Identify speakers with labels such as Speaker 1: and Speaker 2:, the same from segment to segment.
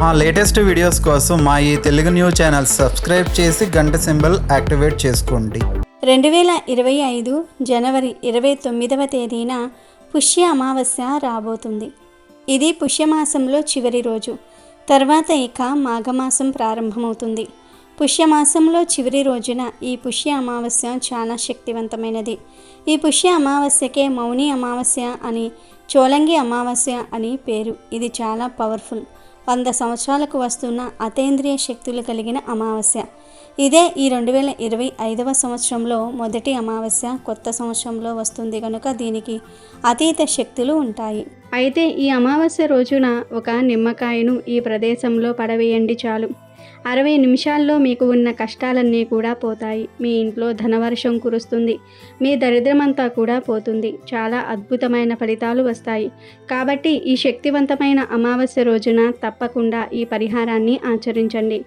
Speaker 1: మా latest videos కోసం మా ఈ తెలుగు న్యూస్ ఛానల్ సబ్స్క్రైబ్ చేసి గంట సింబల్ యాక్టివేట్ చేసుకోండి.
Speaker 2: 2025 జనవరి 29వ తేదీన పుష్య అమావాస్య రాబోతుంది. ఇది పుష్యమాసంలో చివరి రోజు. తర్వాత ఇక మాఘమాసం ప్రారంభమవుతుంది. పుష్యమాసంలో చివరి రోజున ఈ పుష్య అమావాస్య చాలా శక్తివంతమైనది. ఈ పుష్య అమావాస్యకే మౌని అమావాస్య అని, చోలంగి అమావాస్య అని పేరు. ఇది చాలా పవర్ఫుల్. 100 సంవత్సరాలకు వస్తున్న అతీంద్రియ శక్తులు కలిగిన అమావాస్య. ఇదే ఈ 2025వ సంవత్సరంలో మొదటి అమావాస్య. కొత్త సంవత్సరంలో వస్తుంది కనుక దీనికి అతీత శక్తులు ఉంటాయి. అయితే ఈ అమావాస్య రోజున ఒక నిమ్మకాయను ఈ ప్రదేశంలో పడవేయండి చాలు. 60 నిమిషాల్లో మీకు ఉన్న కష్టాలన్నీ కూడా పోతాయి. మీ ఇంట్లో ధనవర్షం కురుస్తుంది. మీ దరిద్రమంతా కూడా పోతుంది. చాలా అద్భుతమైన ఫలితాలు వస్తాయి. కాబట్టి ఈ శక్తివంతమైన అమావాస్య రోజున తప్పకుండా ఈ పరిహారాన్ని ఆచరించండి.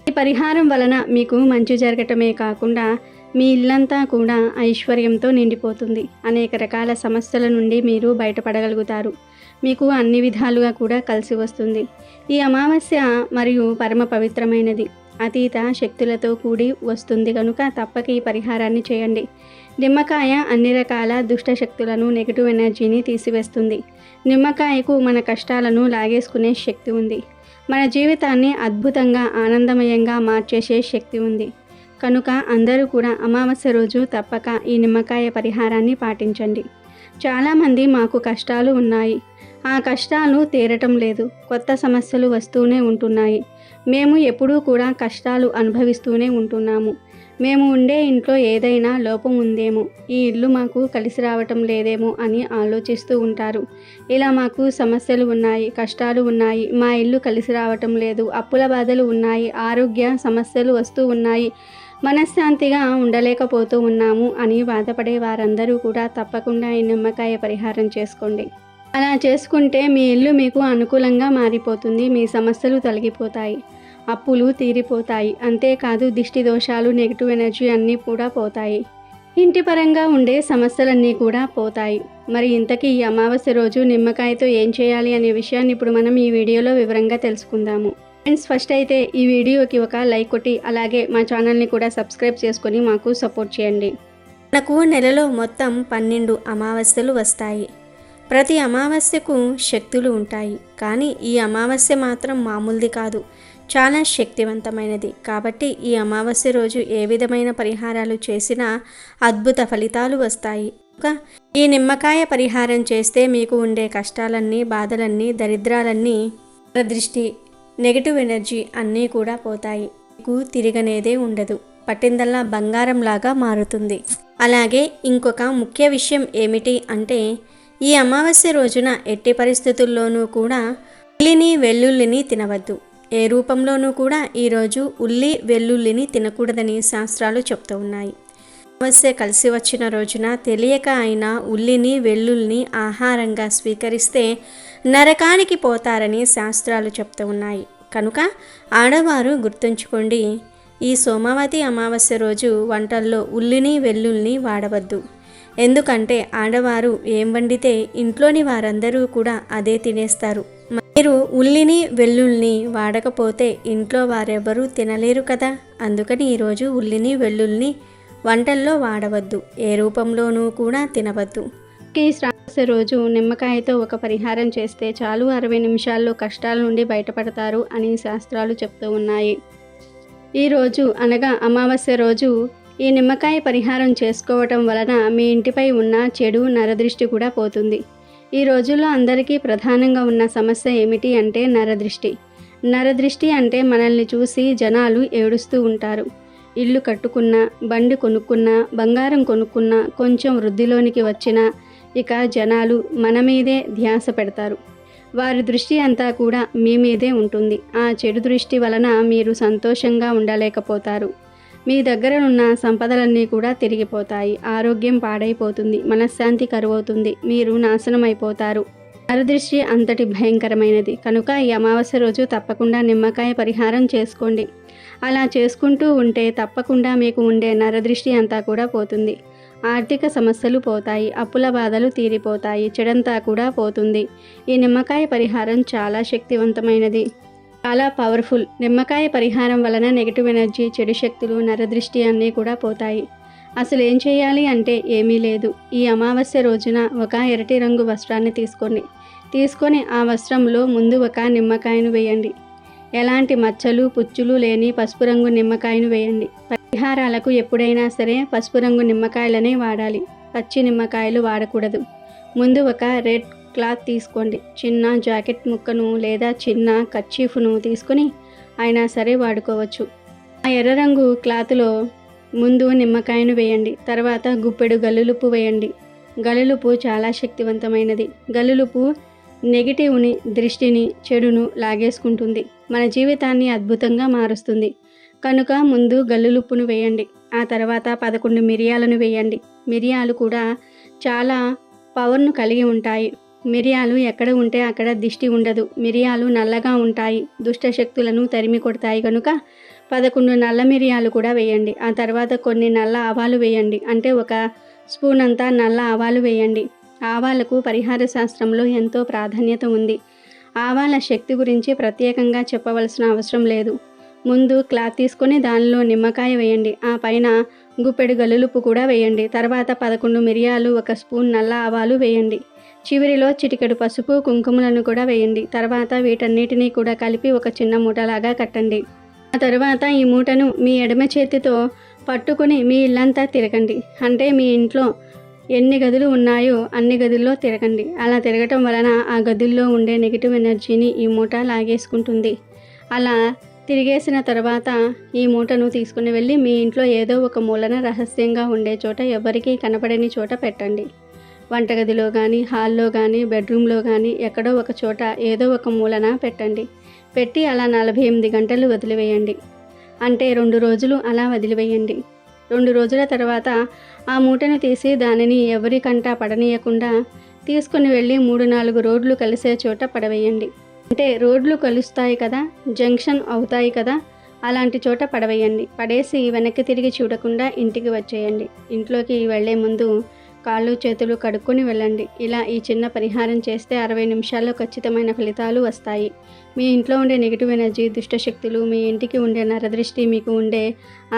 Speaker 2: ఈ పరిహారం వలన మీకు మంచి జరగటమే కాకుండా మీ ఇల్లంతా కూడా ఐశ్వర్యంతో నిండిపోతుంది. అనేక రకాల సమస్యల నుండి మీరు బయటపడగలుగుతారు. మీకు అన్ని విధాలుగా కూడా కలిసి వస్తుంది. ఈ అమావాస్య మరియు పరమ పవిత్రమైనది, అతీత శక్తులతో కూడి వస్తుంది కనుక తప్పక ఈ పరిహారాన్ని చేయండి. నిమ్మకాయ అన్ని రకాల దుష్ట శక్తులను, నెగిటివ్ ఎనర్జీని తీసివేస్తుంది. నిమ్మకాయకు మన కష్టాలను లాగేసుకునే శక్తి ఉంది. మన జీవితాన్ని అద్భుతంగా ఆనందమయంగా మార్చేసే శక్తి ఉంది. కనుక అందరూ కూడా అమావాస్య రోజు తప్పక ఈ నిమ్మకాయ పరిహారాన్ని పాటించండి. చాలామంది మాకు కష్టాలు ఉన్నాయి, ఆ కష్టాలు తీరటం లేదు, కొత్త సమస్యలు వస్తూనే ఉంటున్నాయి, మేము ఎప్పుడూ కూడా కష్టాలు అనుభవిస్తూనే ఉంటున్నాము, మేము ఉండే ఇంట్లో ఏదైనా లోపం ఉందేమో, ఈ ఇల్లు మాకు కలిసి రావటం లేదేమో అని ఆలోచిస్తూ ఉంటారు. ఇలా మాకు సమస్యలు ఉన్నాయి, కష్టాలు ఉన్నాయి, మా ఇల్లు కలిసి రావటం లేదు, అప్పుల బాధలు ఉన్నాయి, ఆరోగ్య సమస్యలు వస్తూ ఉన్నాయి, మనశ్శాంతిగా ఉండలేకపోతూ ఉన్నాము అని బాధపడే వారందరూ కూడా తప్పకుండా ఈ నిమ్మకాయ పరిహారం చేసుకోండి. అలా చేసుకుంటే మీ ఇల్లు మీకు అనుకూలంగా మారిపోతుంది. మీ సమస్యలు తొలగిపోతాయి, అప్పులు తీరిపోతాయి. అంతేకాదు దిష్టి దోషాలు, నెగిటివ్ ఎనర్జీ అన్నీ కూడా పోతాయి. ఇంటి పరంగా ఉండే సమస్యలన్నీ కూడా పోతాయి. మరి ఇంతకీ ఈ అమావాస్య రోజు నిమ్మకాయతో ఏం చేయాలి అనే విషయాన్ని ఇప్పుడు మనం ఈ వీడియోలో వివరంగా తెలుసుకుందాము. ఫ్రెండ్స్, ఫస్ట్ అయితే ఈ వీడియోకి ఒక లైక్ కొట్టి అలాగే మా ఛానల్ని కూడా సబ్స్క్రైబ్ చేసుకొని మాకు సపోర్ట్ చేయండి. మనకు నెలలో మొత్తం 12 అమావాస్యలు వస్తాయి. ప్రతి అమావాస్యకు శక్తులు ఉంటాయి. కానీ ఈ అమావాస్య మాత్రం మామూలుది కాదు, చాలా శక్తివంతమైనది. కాబట్టి ఈ అమావాస్య రోజు ఏ విధమైన పరిహారాలు చేసినా అద్భుత ఫలితాలు వస్తాయి. ఈ నిమ్మకాయ పరిహారం చేస్తే మీకు ఉండే కష్టాలన్నీ, బాధలన్నీ, దరిద్రాలన్నీ, దృష్టి, నెగిటివ్ ఎనర్జీ అన్నీ కూడా పోతాయి. మీకు తిరగనేదే ఉండదు. పట్టిందల్లా బంగారంలాగా మారుతుంది. అలాగే ఇంకొక ముఖ్య విషయం ఏమిటి అంటే ఈ అమావాస్య రోజున ఎట్టి పరిస్థితుల్లోనూ కూడా ఉల్లిని, వెల్లుల్లిని తినవద్దు. ఏ రూపంలోనూ కూడా ఈరోజు ఉల్లి, వెల్లుల్లిని తినకూడదని శాస్త్రాలు చెప్తూ ఉన్నాయి. అమావాస్య కలిసి వచ్చిన రోజున తెలియక అయినా ఉల్లిని, వెల్లుల్లిని ఆహారంగా స్వీకరిస్తే నరకానికి పోతారని శాస్త్రాలు చెప్తూ ఉన్నాయి. కనుక ఆడవారు గుర్తుంచుకోండి, ఈ సోమవతి అమావాస్య రోజు వంటల్లో ఉల్లిని, వెల్లుల్లిని వాడవద్దు. ఎందుకంటే ఆడవారు ఏం వండితే ఇంట్లోని వారందరూ కూడా అదే తినేస్తారు. మీరు ఉల్లిని, వెల్లుల్లిని వాడకపోతే ఇంట్లో వారెవరూ తినలేరు కదా. అందుకని ఈరోజు ఉల్లిని, వెల్లుల్లిని వంటల్లో వాడవద్దు. ఏ రూపంలోనూ కూడా తినవద్దు. ఈ శ్రావణ రోజు నిమ్మకాయతో ఒక పరిహారం చేస్తే చాలు, 60 నిమిషాల్లో కష్టాల నుండి బయటపడతారు అని శాస్త్రాలు చెప్తూ ఉన్నాయి. ఈరోజు అనగా అమావాస్య రోజు ఈ నిమ్మకాయ పరిహారం చేసుకోవటం వలన మీ ఇంటిపై ఉన్న చెడు నరదృష్టి కూడా పోతుంది. ఈ రోజుల్లో అందరికీ ప్రధానంగా ఉన్న సమస్య ఏమిటి అంటే నరదృష్టి. నరదృష్టి అంటే మనల్ని చూసి జనాలు ఏడుస్తూ ఉంటారు. ఇల్లు కట్టుకున్నా, బండి కొనుక్కున్నా, బంగారం కొనుక్కున్నా, కొంచెం వృద్ధిలోనికి వచ్చినా ఇక జనాలు మన మీదే ధ్యాస పెడతారు. వారి దృష్టి అంతా కూడా మీ మీదే ఉంటుంది. ఆ చెడు దృష్టి వలన మీరు సంతోషంగా ఉండలేకపోతారు. మీ దగ్గర ఉన్న సంపదలన్నీ కూడా తిరిగిపోతాయి. ఆరోగ్యం పాడైపోతుంది, మనశ్శాంతి కరువవుతుంది, మీరు నాశనం అయిపోతారు. నరదృష్టి అంతటి భయంకరమైనది. కనుక ఈ అమావాస్య రోజు తప్పకుండా నిమ్మకాయ పరిహారం చేసుకోండి. అలా చేసుకుంటూ ఉంటే తప్పకుండా మీకు ఉండే నరదృష్టి అంతా కూడా పోతుంది. ఆర్థిక సమస్యలు పోతాయి, అప్పుల బాధలు తీరిపోతాయి, చెడంతా కూడా పోతుంది. ఈ నిమ్మకాయ పరిహారం చాలా శక్తివంతమైనది. చాలా పవర్ఫుల్. నిమ్మకాయ పరిహారం వలన నెగిటివ్ ఎనర్జీ, చెడు శక్తులు, నరదృష్టి అన్నీ కూడా పోతాయి. అసలు ఏం చేయాలి అంటే ఏమీ లేదు. ఈ అమావాస్య రోజున ఒక ఎర్రటి రంగు వస్త్రాన్ని తీసుకొని ఆ వస్త్రంలో ముందు ఒక నిమ్మకాయను వేయండి. ఎలాంటి మచ్చలు, పుచ్చులు లేని పసుపు రంగు నిమ్మకాయను వేయండి. పరిహారాలకు ఎప్పుడైనా సరే పసుపు రంగు నిమ్మకాయలనే వాడాలి. పచ్చి నిమ్మకాయలు వాడకూడదు. ముందు ఒక రెడ్ క్లాత్ తీసుకోండి. చిన్న జాకెట్ ముక్కను లేదా చిన్న కర్చీఫ్ను తీసుకొని అయినా సరే వాడుకోవచ్చు. ఆ ఎర్ర రంగు క్లాత్లో ముందు నిమ్మకాయను వేయండి. తర్వాత గుప్పెడు గల్లులుప్పు వేయండి. గల్లులుప్పు చాలా శక్తివంతమైనది. గల్లులుప్పు నెగిటివ్ని, దృష్టిని, చెడును లాగేసుకుంటుంది. మన జీవితాన్ని అద్భుతంగా మారుస్తుంది. కనుక ముందు గల్లులుప్పును వేయండి. ఆ తర్వాత 11 మిరియాలను వేయండి. మిరియాలు కూడా చాలా పవర్ను కలిగి ఉంటాయి. మిరియాలు ఎక్కడ ఉంటే అక్కడ దిష్టి ఉండదు. మిరియాలు నల్లగా ఉంటాయి, దుష్ట శక్తులను తరిమి కొడతాయి. కనుక 11 నల్ల మిరియాలు కూడా వేయండి. ఆ తర్వాత కొన్ని నల్ల ఆవాలు వేయండి. అంటే 1 స్పూన్ అంతా నల్ల ఆవాలు వేయండి. ఆవాలకు పరిహార శాస్త్రంలో ఎంతో ప్రాధాన్యత ఉంది. ఆవాల శక్తి గురించి ప్రత్యేకంగా చెప్పవలసిన అవసరం లేదు. ముందు క్లాత్ తీసుకొని దానిలో నిమ్మకాయ వేయండి. ఆ పైన గుప్పెడు గల్లులుప్పు కూడా వేయండి. తర్వాత 11 మిరియాలు, 1 స్పూన్ నల్ల ఆవాలు వేయండి. చివరిలో చిటికెడు పసుపు, కుంకుమలను కూడా వేయండి. తర్వాత వీటన్నిటినీ కూడా కలిపి ఒక చిన్న మూటలాగా కట్టండి. ఆ తర్వాత ఈ మూటను మీ ఎడమ చేతితో పట్టుకుని మీ ఇల్లంతా తిరగండి. అంటే మీ ఇంట్లో ఎన్ని గదులు ఉన్నాయో అన్ని గదుల్లో తిరగండి. అలా తిరగటం వలన ఆ గదుల్లో ఉండే నెగిటివ్ ఎనర్జీని ఈ మూట లాగేసుకుంటుంది. అలా తిరిగేసిన తర్వాత ఈ మూటను తీసుకుని వెళ్ళి మీ ఇంట్లో ఏదో ఒక మూలన రహస్యంగా ఉండే చోట, ఎవరికీ కనపడని చోట పెట్టండి. వంటగదిలో కానీ, హాల్లో కానీ, బెడ్రూమ్లో కానీ ఎక్కడో ఒక చోట ఏదో ఒక మూలన పెట్టండి. పెట్టి అలా 48 గంటలు వదిలివేయండి. అంటే 2 రోజులు అలా వదిలివేయండి. 2 రోజుల తర్వాత ఆ మూటను తీసి దానిని ఎవరి కంట పడనీయకుండా తీసుకుని వెళ్ళి 3-4 రోడ్లు కలిసే చోట పడవేయండి. అంటే రోడ్లు కలుస్తాయి కదా, జంక్షన్ అవుతాయి కదా, అలాంటి చోట పడవేయండి. పడేసి వెనక్కి తిరిగి చూడకుండా ఇంటికి వచ్చేయండి. ఇంట్లోకి వెళ్ళే ముందు కాళ్ళు చేతులు కడుక్కొని వెళ్ళండి. ఇలా ఈ చిన్న పరిహారం చేస్తే 60 నిమిషాల్లో ఖచ్చితమైన ఫలితాలు వస్తాయి. మీ ఇంట్లో ఉండే నెగిటివ్ ఎనర్జీ, దుష్టశక్తులు, మీ ఇంటికి ఉండే నరదృష్టి, మీకు ఉండే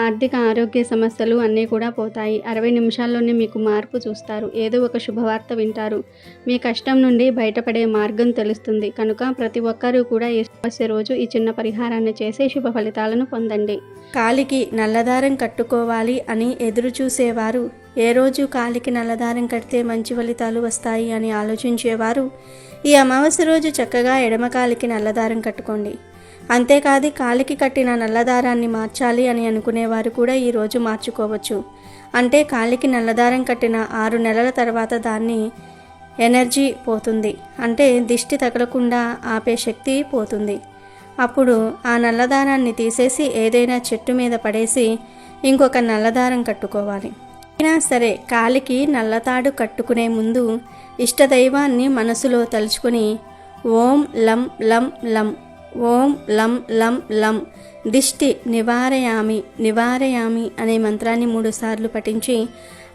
Speaker 2: ఆర్థిక ఆరోగ్య సమస్యలు అన్నీ కూడా పోతాయి. 60 నిమిషాల్లోనే మీకు మార్పు చూస్తారు. ఏదో ఒక శుభవార్త వింటారు. మీ కష్టం నుండి బయటపడే మార్గం తెలుస్తుంది. కనుక ప్రతి ఒక్కరూ కూడా ఈ సమస్య రోజు ఈ చిన్న పరిహారాన్ని చేసి శుభ ఫలితాలను పొందండి. కాలికి నల్లదారం కట్టుకోవాలి అని ఎదురు చూసేవారు, ఏ రోజు కాలికి నల్లదారం కడితే మంచి ఫలితాలు వస్తాయి అని ఆలోచించేవారు ఈ అమావాస్య రోజు చక్కగా ఎడమ కాలికి నల్లదారం కట్టుకోండి. అంతేకాదు కాలికి కట్టిన నల్లదారాన్ని మార్చాలి అని అనుకునేవారు కూడా ఈరోజు మార్చుకోవచ్చు. అంటే కాలికి నల్లదారం కట్టిన 6 నెలల తర్వాత దాన్ని ఎనర్జీ పోతుంది. అంటే దిష్టి తగలకుండా ఆపే శక్తి పోతుంది. అప్పుడు ఆ నల్లదారాన్ని తీసేసి ఏదైనా చెట్టు మీద పడేసి ఇంకొక నల్లదారం కట్టుకోవాలి. అయినా సరే కాలికి నల్లతాడు కట్టుకునే ముందు ఇష్టదైవాన్ని మనసులో తలుచుకుని ఓం లం లం లం, ఓం లం లం లం, దిష్టి నివారయామి అనే మంత్రాన్ని 3 సార్లు పఠించి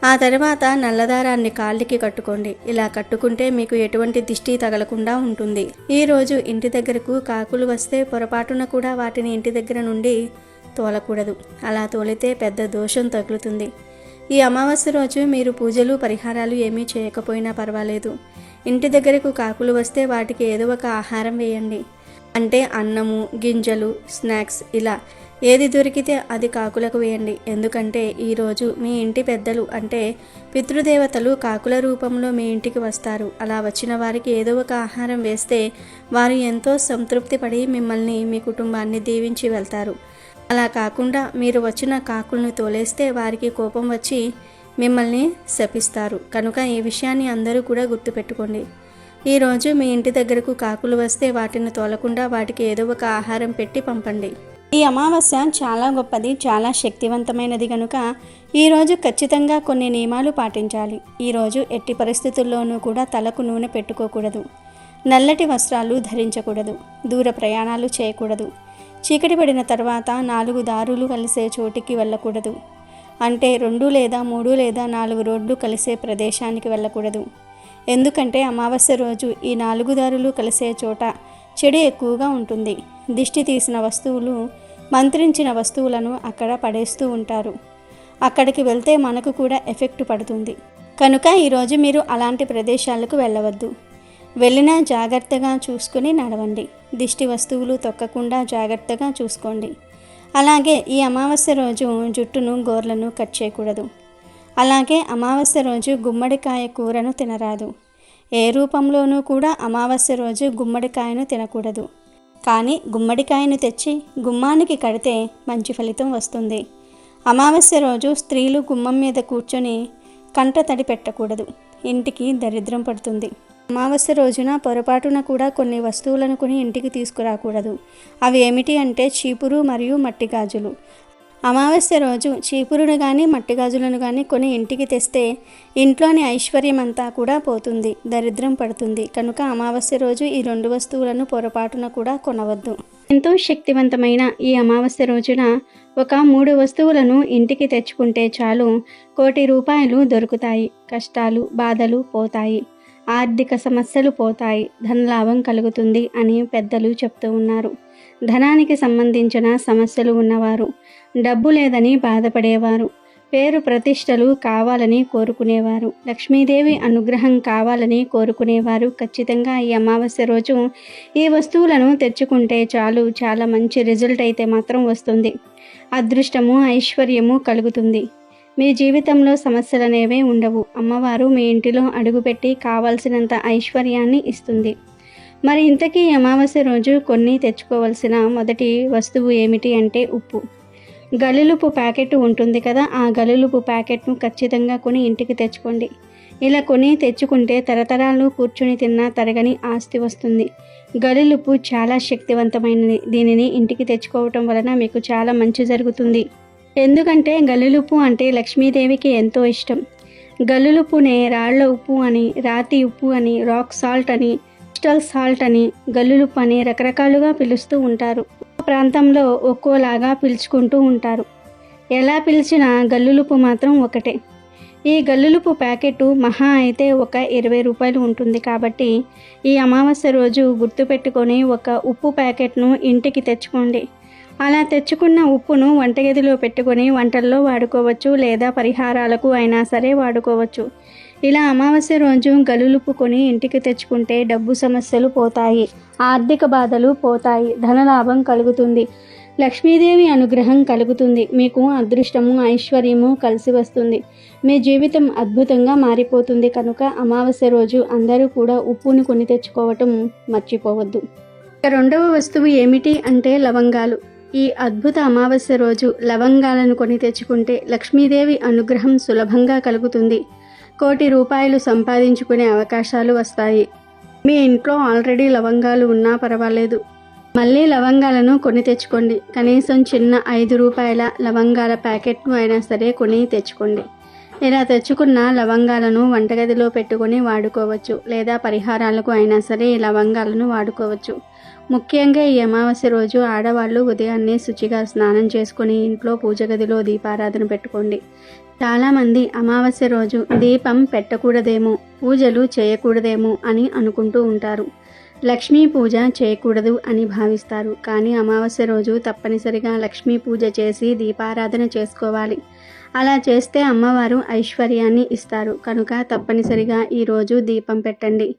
Speaker 2: ఆ తర్వాత నల్లదారాన్ని కాళ్ళకి కట్టుకోండి. ఇలా కట్టుకుంటే మీకు ఎటువంటి దిష్టి తగలకుండా ఉంటుంది. ఈరోజు ఇంటి దగ్గరకు కాకులు వస్తే పొరపాటున కూడా వాటిని ఇంటి దగ్గర నుండి తోలకూడదు. అలా తోలితే పెద్ద దోషం తగులుతుంది. ఈ అమావాస్య రోజు మీరు పూజలు, పరిహారాలు ఏమీ చేయకపోయినా పర్వాలేదు. ఇంటి దగ్గరకు కాకులు వస్తే వాటికి ఏదో ఒక ఆహారం వేయండి. అంటే అన్నము, గింజలు, స్నాక్స్ ఇలా ఏది దొరికితే అది కాకులకు వేయండి. ఎందుకంటే ఈరోజు మీ ఇంటి పెద్దలు అంటే పితృదేవతలు కాకుల రూపంలో మీ ఇంటికి వస్తారు. అలా వచ్చిన వారికి ఏదో ఒక ఆహారం వేస్తే వారు ఎంతో సంతృప్తి పడి మిమ్మల్ని, మీ కుటుంబాన్ని దీవించి వెళ్తారు. అలా కాకుండా మీరు వచ్చిన కాకులను తోలేస్తే వారికి కోపం వచ్చి మిమ్మల్ని శపిస్తారు. కనుక ఈ విషయాన్ని అందరూ కూడా గుర్తుపెట్టుకోండి. ఈరోజు మీ ఇంటి దగ్గరకు కాకులు వస్తే వాటిని తోలకుండా వాటికి ఏదో ఒక ఆహారం పెట్టి పంపండి. ఈ అమావాస్య చాలా గొప్పది, చాలా శక్తివంతమైనది. కనుక ఈరోజు ఖచ్చితంగా కొన్ని నియమాలు పాటించాలి. ఈరోజు ఎట్టి పరిస్థితుల్లోనూ కూడా తలకు నూనె పెట్టుకోకూడదు, నల్లటి వస్త్రాలు ధరించకూడదు, దూర ప్రయాణాలు చేయకూడదు, చీకటి పడిన తర్వాత 4 దారులు కలిసే చోటికి వెళ్ళకూడదు. అంటే 2 లేదా 3 లేదా 4 రోడ్లు కలిసే ప్రదేశానికి వెళ్ళకూడదు. ఎందుకంటే అమావాస్య రోజు ఈ 4 దారులు కలిసే చోట చెడు ఎక్కువగా ఉంటుంది. దిష్టి తీసిన వస్తువులు, మంత్రించిన వస్తువులను అక్కడ పడేస్తూ ఉంటారు. అక్కడికి వెళ్తే మనకు కూడా ఎఫెక్ట్ పడుతుంది. కనుక ఈరోజు మీరు అలాంటి ప్రదేశాలకు వెళ్ళవద్దు. వెళ్ళినా జాగ్రత్తగా చూసుకుని నడవండి. దిష్టి వస్తువులు తొక్కకుండా జాగ్రత్తగా చూసుకోండి. అలాగే ఈ అమావాస్య రోజు జుట్టును, గోర్లను కట్ చేయకూడదు. అలాగే అమావాస్య రోజు గుమ్మడికాయ కూరను తినరాదు. ఏ రూపంలోనూ కూడా అమావాస్య రోజు గుమ్మడికాయను తినకూడదు. కానీ గుమ్మడికాయను తెచ్చి గుమ్మానికి కడితే మంచి ఫలితం వస్తుంది. అమావాస్య రోజు స్త్రీలు గుమ్మం మీద కూర్చొని కంట తడి పెట్టకూడదు. ఇంటికి దరిద్రం పడుతుంది. అమావాస్య రోజున పొరపాటున కూడా కొన్ని వస్తువులను కొని ఇంటికి తీసుకురాకూడదు. అవి ఏమిటి అంటే చీపురు మరియు మట్టి గాజులు. అమావాస్య రోజు చీపురును కానీ మట్టి గాజులను కానీ కొని ఇంటికి తెస్తే ఇంట్లోని ఐశ్వర్యం అంతా కూడా పోతుంది, దరిద్రం పడుతుంది. కనుక అమావాస్య రోజు ఈ 2 వస్తువులను పొరపాటున కూడా కొనవద్దు. ఎంతో శక్తివంతమైన ఈ అమావాస్య రోజున ఒక 3 వస్తువులను ఇంటికి తెచ్చుకుంటే చాలు, 1 కోటి రూపాయలు దొరుకుతాయి. కష్టాలు, బాధలు పోతాయి. ఆర్థిక సమస్యలు పోతాయి. ధనలాభం కలుగుతుంది అని పెద్దలు చెప్తూ ఉన్నారు. ధనానికి సంబంధించిన సమస్యలు ఉన్నవారు, డబ్బు లేదని బాధపడేవారు, పేరు ప్రతిష్టలు కావాలని కోరుకునేవారు, లక్ష్మీదేవి అనుగ్రహం కావాలని కోరుకునేవారు ఖచ్చితంగా ఈ అమావాస్య రోజు ఈ వస్తువులను తెచ్చుకుంటే చాలు, చాలా మంచి రిజల్ట్ అయితే మాత్రం వస్తుంది. అదృష్టము, ఐశ్వర్యము కలుగుతుంది. మీ జీవితంలో సమస్యలనేవే ఉండవు. అమ్మవారు మీ ఇంటిలో అడుగుపెట్టి కావాల్సినంత ఐశ్వర్యాన్ని ఇస్తుంది. మరి ఇంతకీ అమావాస్య రోజు కొన్ని తెచ్చుకోవాల్సిన మొదటి వస్తువు ఏమిటి అంటే ఉప్పు. గల్లులుప్పు ప్యాకెట్ ఉంటుంది కదా, ఆ గల్లులుప్పు ప్యాకెట్ను ఖచ్చితంగా కొని ఇంటికి తెచ్చుకోండి. ఇలా కొని తెచ్చుకుంటే తరతరాలు కూర్చుని తిన్నా తరగని ఆస్తి వస్తుంది. గల్లులుప్పు చాలా శక్తివంతమైనది. దీనిని ఇంటికి తెచ్చుకోవటం వలన మీకు చాలా మంచి జరుగుతుంది. ఎందుకంటే గల్లులుప్పు అంటే లక్ష్మీదేవికి ఎంతో ఇష్టం. గల్లులుప్పునే రాళ్ల ఉప్పు అని, రాతి ఉప్పు అని, రాక్ సాల్ట్ అని, క్రిస్టల్ సాల్ట్ అని, గల్లులుప్పు అని రకరకాలుగా పిలుస్తూ ఉంటారు. ప్రాంతంలో ఒక్కోలాగా పిలుచుకుంటూ ఉంటారు. ఎలా పిలిచినా గల్లులుప్పు మాత్రం ఒకటే. ఈ గల్లులుప్పు ప్యాకెట్ మహా అయితే ఒక 20 రూపాయలు ఉంటుంది. కాబట్టి ఈ అమావాస్య రోజు గుర్తుపెట్టుకొని ఒక ఉప్పు ప్యాకెట్ను ఇంటికి తెచ్చుకోండి. అలా తెచ్చుకున్న ఉప్పును వంటగదిలో పెట్టుకొని వంటల్లో వాడుకోవచ్చు, లేదా పరిహారాలకు అయినా సరే వాడుకోవచ్చు. ఇలా అమావాస్య రోజు గల్లులుప్పు కొని ఇంటికి తెచ్చుకుంటే డబ్బు సమస్యలు పోతాయి, ఆర్థిక బాధలు పోతాయి, ధనలాభం కలుగుతుంది, లక్ష్మీదేవి అనుగ్రహం కలుగుతుంది. మీకు అదృష్టము, ఐశ్వర్యము కలిసి వస్తుంది. మీ జీవితం అద్భుతంగా మారిపోతుంది. కనుక అమావాస్య రోజు అందరూ కూడా ఉప్పును కొని తెచ్చుకోవటం మర్చిపోవద్దు. 2వ వస్తువు ఏమిటి అంటే లవంగాలు. ఈ అద్భుత అమావాస్య రోజు లవంగాలను కొని తెచ్చుకుంటే లక్ష్మీదేవి అనుగ్రహం సులభంగా కలుగుతుంది. 1 కోటి రూపాయలు సంపాదించుకునే అవకాశాలు వస్తాయి. మీ ఇంట్లో ఆల్రెడీ లవంగాలు ఉన్నా పర్వాలేదు, మళ్ళీ లవంగాలను కొని తెచ్చుకోండి. కనీసం చిన్న 5 రూపాయల లవంగాల ప్యాకెట్ను అయినా సరే కొని తెచ్చుకోండి. ఇలా తెచ్చుకున్న లవంగాలను వంటగదిలో పెట్టుకొని వాడుకోవచ్చు, లేదా పరిహారాలకు అయినా సరే ఈ లవంగాలను వాడుకోవచ్చు. ముఖ్యంగా ఈ అమావాస్య రోజు ఆడవాళ్ళు ఉదయాన్నే శుచిగా స్నానం చేసుకుని ఇంట్లో పూజ గదిలో దీపారాధన పెట్టుకోండి. చాలామంది అమావాస్య రోజు దీపం పెట్టకూడదేమో, పూజలు చేయకూడదేమో అని అనుకుంటూ ఉంటారు. లక్ష్మీ పూజ చేయకూడదు అని భావిస్తారు. కానీ అమావాస్య రోజు తప్పనిసరిగా లక్ష్మీ పూజ చేసి దీపారాధన చేసుకోవాలి. అలా చేస్తే అమ్మవారు ఐశ్వర్యాన్ని ఇస్తారు. కనుక తప్పనిసరిగా ఈరోజు దీపం పెట్టండి.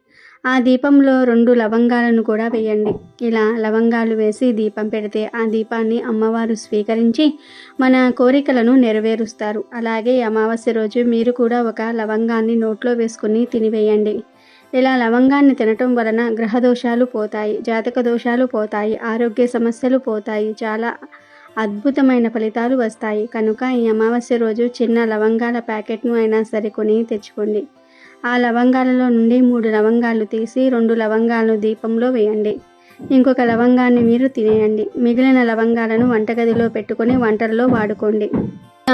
Speaker 2: ఆ దీపంలో 2 లవంగాలను కూడా వేయండి. ఇలా లవంగాలు వేసి దీపం పెడితే ఆ దీపాన్ని అమ్మవారు స్వీకరించి మన కోరికలను నెరవేరుస్తారు. అలాగే అమావాస్య రోజు మీరు కూడా ఒక లవంగాన్ని నోట్లో వేసుకుని తినివేయండి. ఇలా లవంగాన్ని తినటం వలన గ్రహ దోషాలు పోతాయి, జాతక దోషాలు పోతాయి, ఆరోగ్య సమస్యలు పోతాయి, చాలా అద్భుతమైన ఫలితాలు వస్తాయి. కనుక ఈ అమావాస్య రోజు చిన్న లవంగాల ప్యాకెట్ను అయినా సరే కొని తెచ్చుకోండి. ఆ లవంగాలలో నుండి 3 లవంగాలు తీసి 2 లవంగాలను దీపంలో వేయండి. ఇంకొక లవంగాన్ని మీరు తినేయండి. మిగిలిన లవంగాలను వంటగదిలో పెట్టుకొని వంటల్లో వాడుకోండి.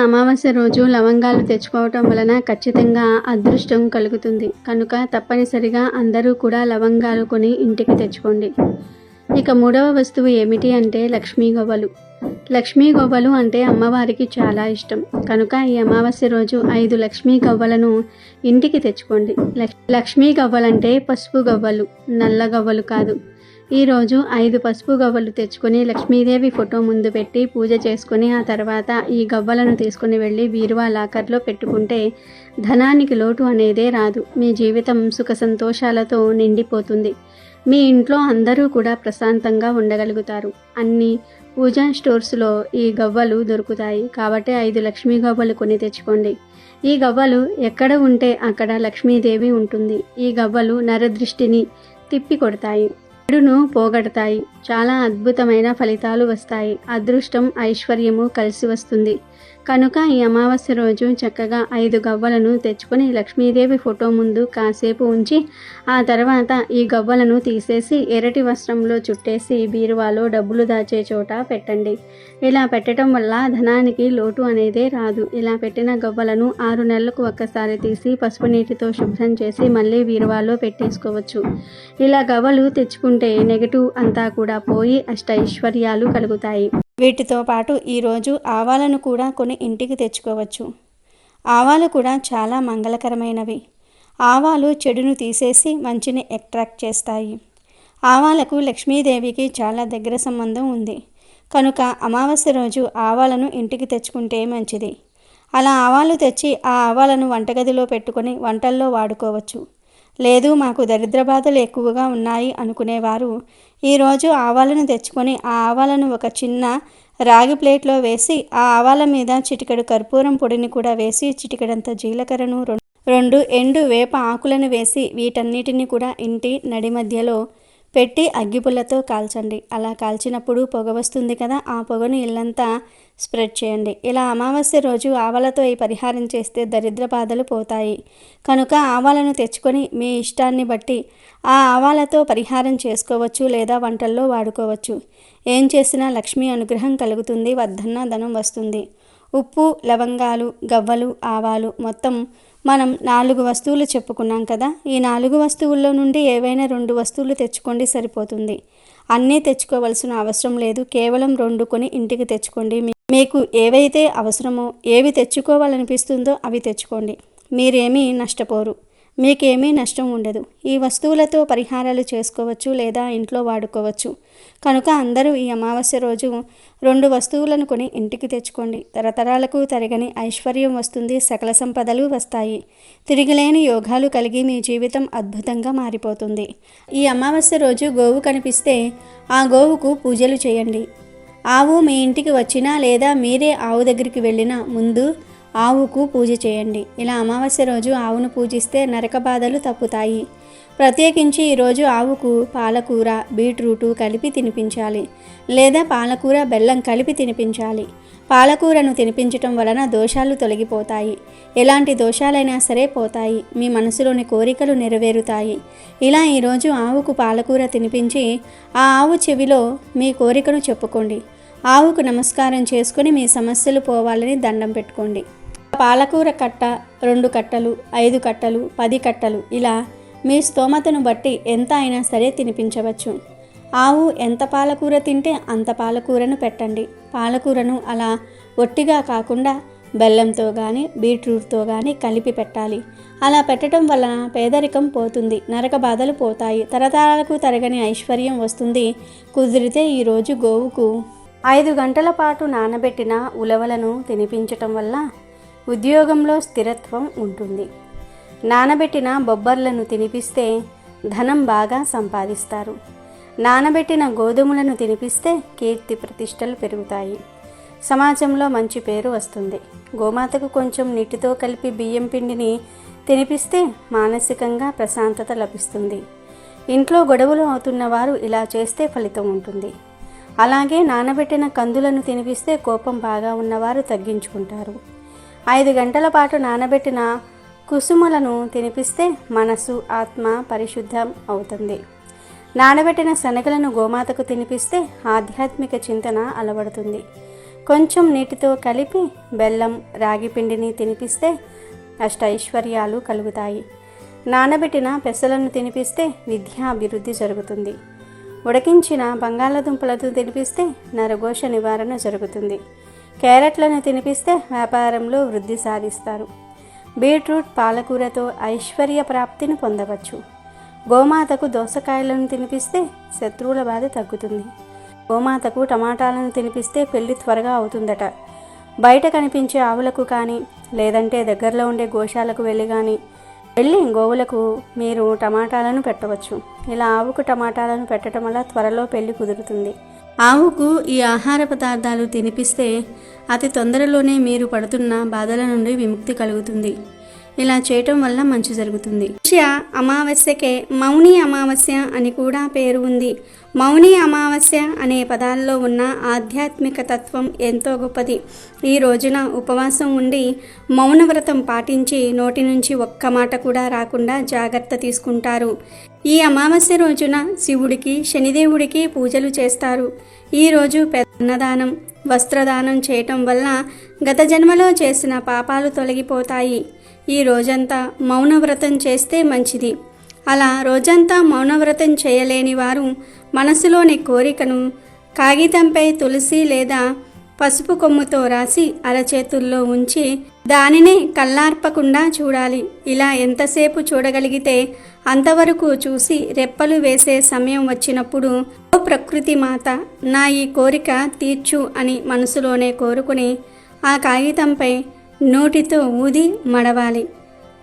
Speaker 2: అమావాస్య రోజు లవంగాలు తెచ్చుకోవటం వలన ఖచ్చితంగా అదృష్టం కలుగుతుంది. కనుక తప్పనిసరిగా అందరూ కూడా లవంగాలు కొని ఇంటికి తెచ్చుకోండి. ఇక 3వ వస్తువు ఏమిటి అంటే లక్ష్మీ గవ్వలు. లక్ష్మీ గవ్వలు అంటే అమ్మవారికి చాలా ఇష్టం. కనుక ఈ అమావాస్య రోజు 5 లక్ష్మీ గవ్వలను ఇంటికి తెచ్చుకోండి. లక్ష్మీ గవ్వలంటే పసుపు గవ్వలు, నల్ల గవ్వలు కాదు. ఈరోజు 5 పసుపు గవ్వలు తెచ్చుకొని లక్ష్మీదేవి ఫోటో ముందు పెట్టి పూజ చేసుకొని ఆ తర్వాత ఈ గవ్వలను తీసుకుని వెళ్ళి బీరువా లాకర్లో పెట్టుకుంటే ధనానికి లోటు అనేదే రాదు. మీ జీవితం సుఖ సంతోషాలతో నిండిపోతుంది. మీ ఇంట్లో అందరూ కూడా ప్రశాంతంగా ఉండగలుగుతారు. అన్ని పూజా స్టోర్స్లో ఈ గవ్వలు దొరుకుతాయి కాబట్టి 5 లక్ష్మీ గవ్వలు కొని తెచ్చుకోండి. ఈ గవ్వలు ఎక్కడ ఉంటే అక్కడ లక్ష్మీదేవి ఉంటుంది. ఈ గవ్వలు నరదృష్టిని తిప్పి కొడతాయి, చెడును పోగొడతాయి. చాలా అద్భుతమైన ఫలితాలు వస్తాయి. అదృష్టం ఐశ్వర్యము కలిసి వస్తుంది. కనుక ఈ అమావాస్య రోజు చక్కగా 5 గవ్వలను తెచ్చుకొని లక్ష్మీదేవి ఫోటో ముందు కాసేపు ఉంచి ఆ తర్వాత ఈ గవ్వలను తీసేసి ఎర్రటి వస్త్రంలో చుట్టేసి బీరువాలో డబ్బులు దాచే చోట పెట్టండి. ఇలా పెట్టడం వల్ల ధనానికి లోటు అనేదే రాదు. ఇలా పెట్టిన గవ్వలను 6 నెలలకు ఒక్కసారి తీసి పసుపు నీటితో శుభ్రం చేసి మళ్ళీ బీరువాలో పెట్టేసుకోవచ్చు. ఇలా గవ్వలు తెచ్చుకుంటే నెగటివ్ అంతా కూడా పోయి అష్టైశ్వర్యాలు కలుగుతాయి. వీటితో పాటు ఈరోజు ఆవాలను కూడా కొని ఇంటికి తెచ్చుకోవచ్చు. ఆవాలు కూడా చాలా మంగళకరమైనవి. ఆవాలు చెడును తీసేసి మంచిని అట్రాక్ట్ చేస్తాయి. ఆవాలకు లక్ష్మీదేవికి చాలా దగ్గర సంబంధం ఉంది. కనుక అమావాస్య రోజు ఆవాలను ఇంటికి తెచ్చుకుంటే మంచిది. అలా ఆవాలు తెచ్చి ఆ ఆవాలను వంటగదిలో పెట్టుకొని వంటల్లో వాడుకోవచ్చు. లేదు మాకు దరిద్ర బాధలు ఎక్కువగా ఉన్నాయి అనుకునేవారు ఈరోజు ఆవాలను తెచ్చుకొని ఆ ఆవాలను ఒక చిన్న రాగి ప్లేట్లో వేసి ఆ ఆవాల మీద చిటికెడు కర్పూరం పొడిని కూడా వేసి చిటికెడంత జీలకర్రను 2 ఎండు వేప ఆకులను వేసి వీటన్నిటిని కూడా ఇంటి నడి మధ్యలో పెట్టి అగ్గిపుల్లతో కాల్చండి. అలా కాల్చినప్పుడు పొగ వస్తుంది కదా, ఆ పొగను ఇల్లంతా స్ప్రెడ్ చేయండి. ఇలా అమావాస్య రోజు ఆవాలతో ఈ పరిహారం చేస్తే దరిద్ర బాధలు పోతాయి. కనుక ఆవాలను తెచ్చుకొని మీ ఇష్టాన్ని బట్టి ఆ ఆవాలతో పరిహారం చేసుకోవచ్చు లేదా వంటల్లో వాడుకోవచ్చు. ఏం చేసినా లక్ష్మీ అనుగ్రహం కలుగుతుంది, వర్ధన్న ధనం వస్తుంది. ఉప్పు, లవంగాలు, గవ్వలు, ఆవాలు మొత్తం మనం 4 వస్తువులు చెప్పుకున్నాం కదా. ఈ 4 వస్తువుల్లో నుండి ఏవైనా 2 వస్తువులు తెచ్చుకోండి, సరిపోతుంది. అన్నీ తెచ్చుకోవాల్సిన అవసరం లేదు. కేవలం 2 కొని ఇంటికి తెచ్చుకోండి. మీకు ఏవైతే అవసరమో, ఏవి తెచ్చుకోవాలనిపిస్తుందో అవి తెచ్చుకోండి. మీరేమీ నష్టపోరు, మీకేమీ నష్టం ఉండదు. ఈ వస్తువులతో పరిహారాలు చేసుకోవచ్చు లేదా ఇంట్లో వాడుకోవచ్చు. కనుక అందరూ ఈ అమావాస్య రోజు 2 వస్తువులను కొని ఇంటికి తెచ్చుకోండి. తరతరాలకు తరగని ఐశ్వర్యం వస్తుంది, సకల సంపదలు వస్తాయి. తిరిగిలేని యోగాలు కలిగి మీ జీవితం అద్భుతంగా మారిపోతుంది. ఈ అమావాస్య రోజు గోవు కనిపిస్తే ఆ గోవుకు పూజలు చేయండి. ఆవు మీ ఇంటికి వచ్చినా లేదా మీరే ఆవు దగ్గరికి వెళ్ళినా ముందు ఆవుకు పూజ చేయండి. ఇలా అమావాస్య రోజు ఆవును పూజిస్తే నరక బాధలు తప్పుతాయి. ప్రత్యేకించి ఈరోజు ఆవుకు పాలకూర, బీట్రూటు కలిపి తినిపించాలి లేదా పాలకూర, బెల్లం కలిపి తినిపించాలి. పాలకూరను తినిపించటం వలన దోషాలు తొలగిపోతాయి. ఎలాంటి దోషాలైనా సరే పోతాయి. మీ మనసులోని కోరికలు నెరవేరుతాయి. ఇలా ఈరోజు ఆవుకు పాలకూర తినిపించి ఆ ఆవు చెవిలో మీ కోరికను చెప్పుకోండి. ఆవుకు నమస్కారం చేసుకుని మీ సమస్యలు పోవాలని దండం పెట్టుకోండి. పాలకూర కట్ట, 2 కట్టలు, 5 కట్టలు, 10 కట్టలు ఇలా మీ స్తోమతను బట్టి ఎంత అయినా సరే తినిపించవచ్చు. ఆవు ఎంత పాలకూర తింటే అంత పాలకూరను పెట్టండి. పాలకూరను అలా ఒట్టిగా కాకుండా బెల్లంతో కానీ బీట్రూట్తో కానీ కలిపి పెట్టాలి. అలా పెట్టడం వలన పేదరికం పోతుంది, నరక బాధలు పోతాయి, తరతరాలకు తరగని ఐశ్వర్యం వస్తుంది. కుదిరితే ఈరోజు గోవుకు 5 గంటల పాటు నానబెట్టిన ఉలవలను తినిపించటం వల్ల ఉద్యోగంలో స్థిరత్వం ఉంటుంది. నానబెట్టిన బొబ్బర్లను తినిపిస్తే ధనం బాగా సంపాదిస్తారు. నానబెట్టిన గోధుమలను తినిపిస్తే కీర్తి ప్రతిష్టలు పెరుగుతాయి. సమాజంలో మంచి పేరు వస్తుంది. గోమాతకు కొంచెం నీటితో కలిపి బియ్యం పిండిని తినిపిస్తే మానసికంగా ప్రశాంతత లభిస్తుంది. ఇంట్లో గొడవలు అవుతున్న వారు ఇలా చేస్తే ఫలితం ఉంటుంది. అలాగే నానబెట్టిన కందులను తినిపిస్తే కోపం బాగా ఉన్నవారు తగ్గించుకుంటారు. 5 గంటల పాటు నానబెట్టిన కుసుమలను తినిపిస్తే మనసు, ఆత్మ పరిశుద్ధం అవుతుంది. నానబెట్టిన శనగలను గోమాతకు తినిపిస్తే ఆధ్యాత్మిక చింతన అలవడుతుంది. కొంచెం నీటితో కలిపి బెల్లం, రాగి పిండిని తినిపిస్తే అష్టైశ్వర్యాలు కలుగుతాయి. నానబెట్టిన పెసలను తినిపిస్తే విద్యాభివృద్ధి జరుగుతుంది. ఉడికించిన బంగాళదుంపలతో తినిపిస్తే నరఘోష నివారణ జరుగుతుంది. క్యారెట్లను తినిపిస్తే వ్యాపారంలో వృద్ధి సాధిస్తారు. బీట్రూట్, పాలకూరతో ఐశ్వర్య ప్రాప్తిని పొందవచ్చు. గోమాతకు దోసకాయలను తినిపిస్తే శత్రువుల బాధ తగ్గుతుంది. గోమాతకు టమాటాలను తినిపిస్తే పెళ్లి త్వరగా అవుతుందట. బయట కనిపించే ఆవులకు కానీ లేదంటే దగ్గరలో ఉండే గోశాలకు వెళ్ళి గోవులకు మీరు టమాటాలను పెట్టవచ్చు. ఇలా ఆవుకు టమాటాలను పెట్టడం వల్ల త్వరలో పెళ్లి కుదురుతుంది. ఆవుకు ఈ ఆహార పదార్థాలు తినిపిస్తే అతి తొందరలోనే మీరు పడుతున్న బాధల నుండి విముక్తి కలుగుతుంది. ఇలా చేయటం వల్ల మంచి జరుగుతుంది. పుష్య అమావాస్యకే మౌని అమావాస్య అని కూడా పేరు ఉంది. మౌని అమావాస్య అనే పదాల్లో ఉన్న ఆధ్యాత్మిక తత్వం ఎంతో గొప్పది. ఈ రోజున ఉపవాసం ఉండి మౌనవ్రతం పాటించి నోటి నుంచి ఒక్క మాట కూడా రాకుండా జాగ్రత్త తీసుకుంటారు. ఈ అమావాస్య రోజున శివుడికి శనిదేవుడికి పూజలు చేస్తారు. ఈరోజు అన్నదానం వస్త్రదానం చేయటం వల్ల గత జన్మలో చేసిన పాపాలు తొలగిపోతాయి. ఈ రోజంతా మౌనవ్రతం చేస్తే మంచిది. అలా రోజంతా మౌనవ్రతం చేయలేని వారు మనసులోని కోరికను కాగితంపై తులసి లేదా పసుపు కొమ్ముతో రాసి అరచేతుల్లో ఉంచి దానిని కళ్ళార్పకుండా చూడాలి. ఇలా ఎంతసేపు చూడగలిగితే అంతవరకు చూసి రెప్పలు వేసే సమయం వచ్చినప్పుడు ఓ ప్రకృతి మాత నా ఈ కోరిక తీర్చు అని మనసులోనే కోరుకుని ఆ కాగితంపై నోటితో ఊది మడవాలి.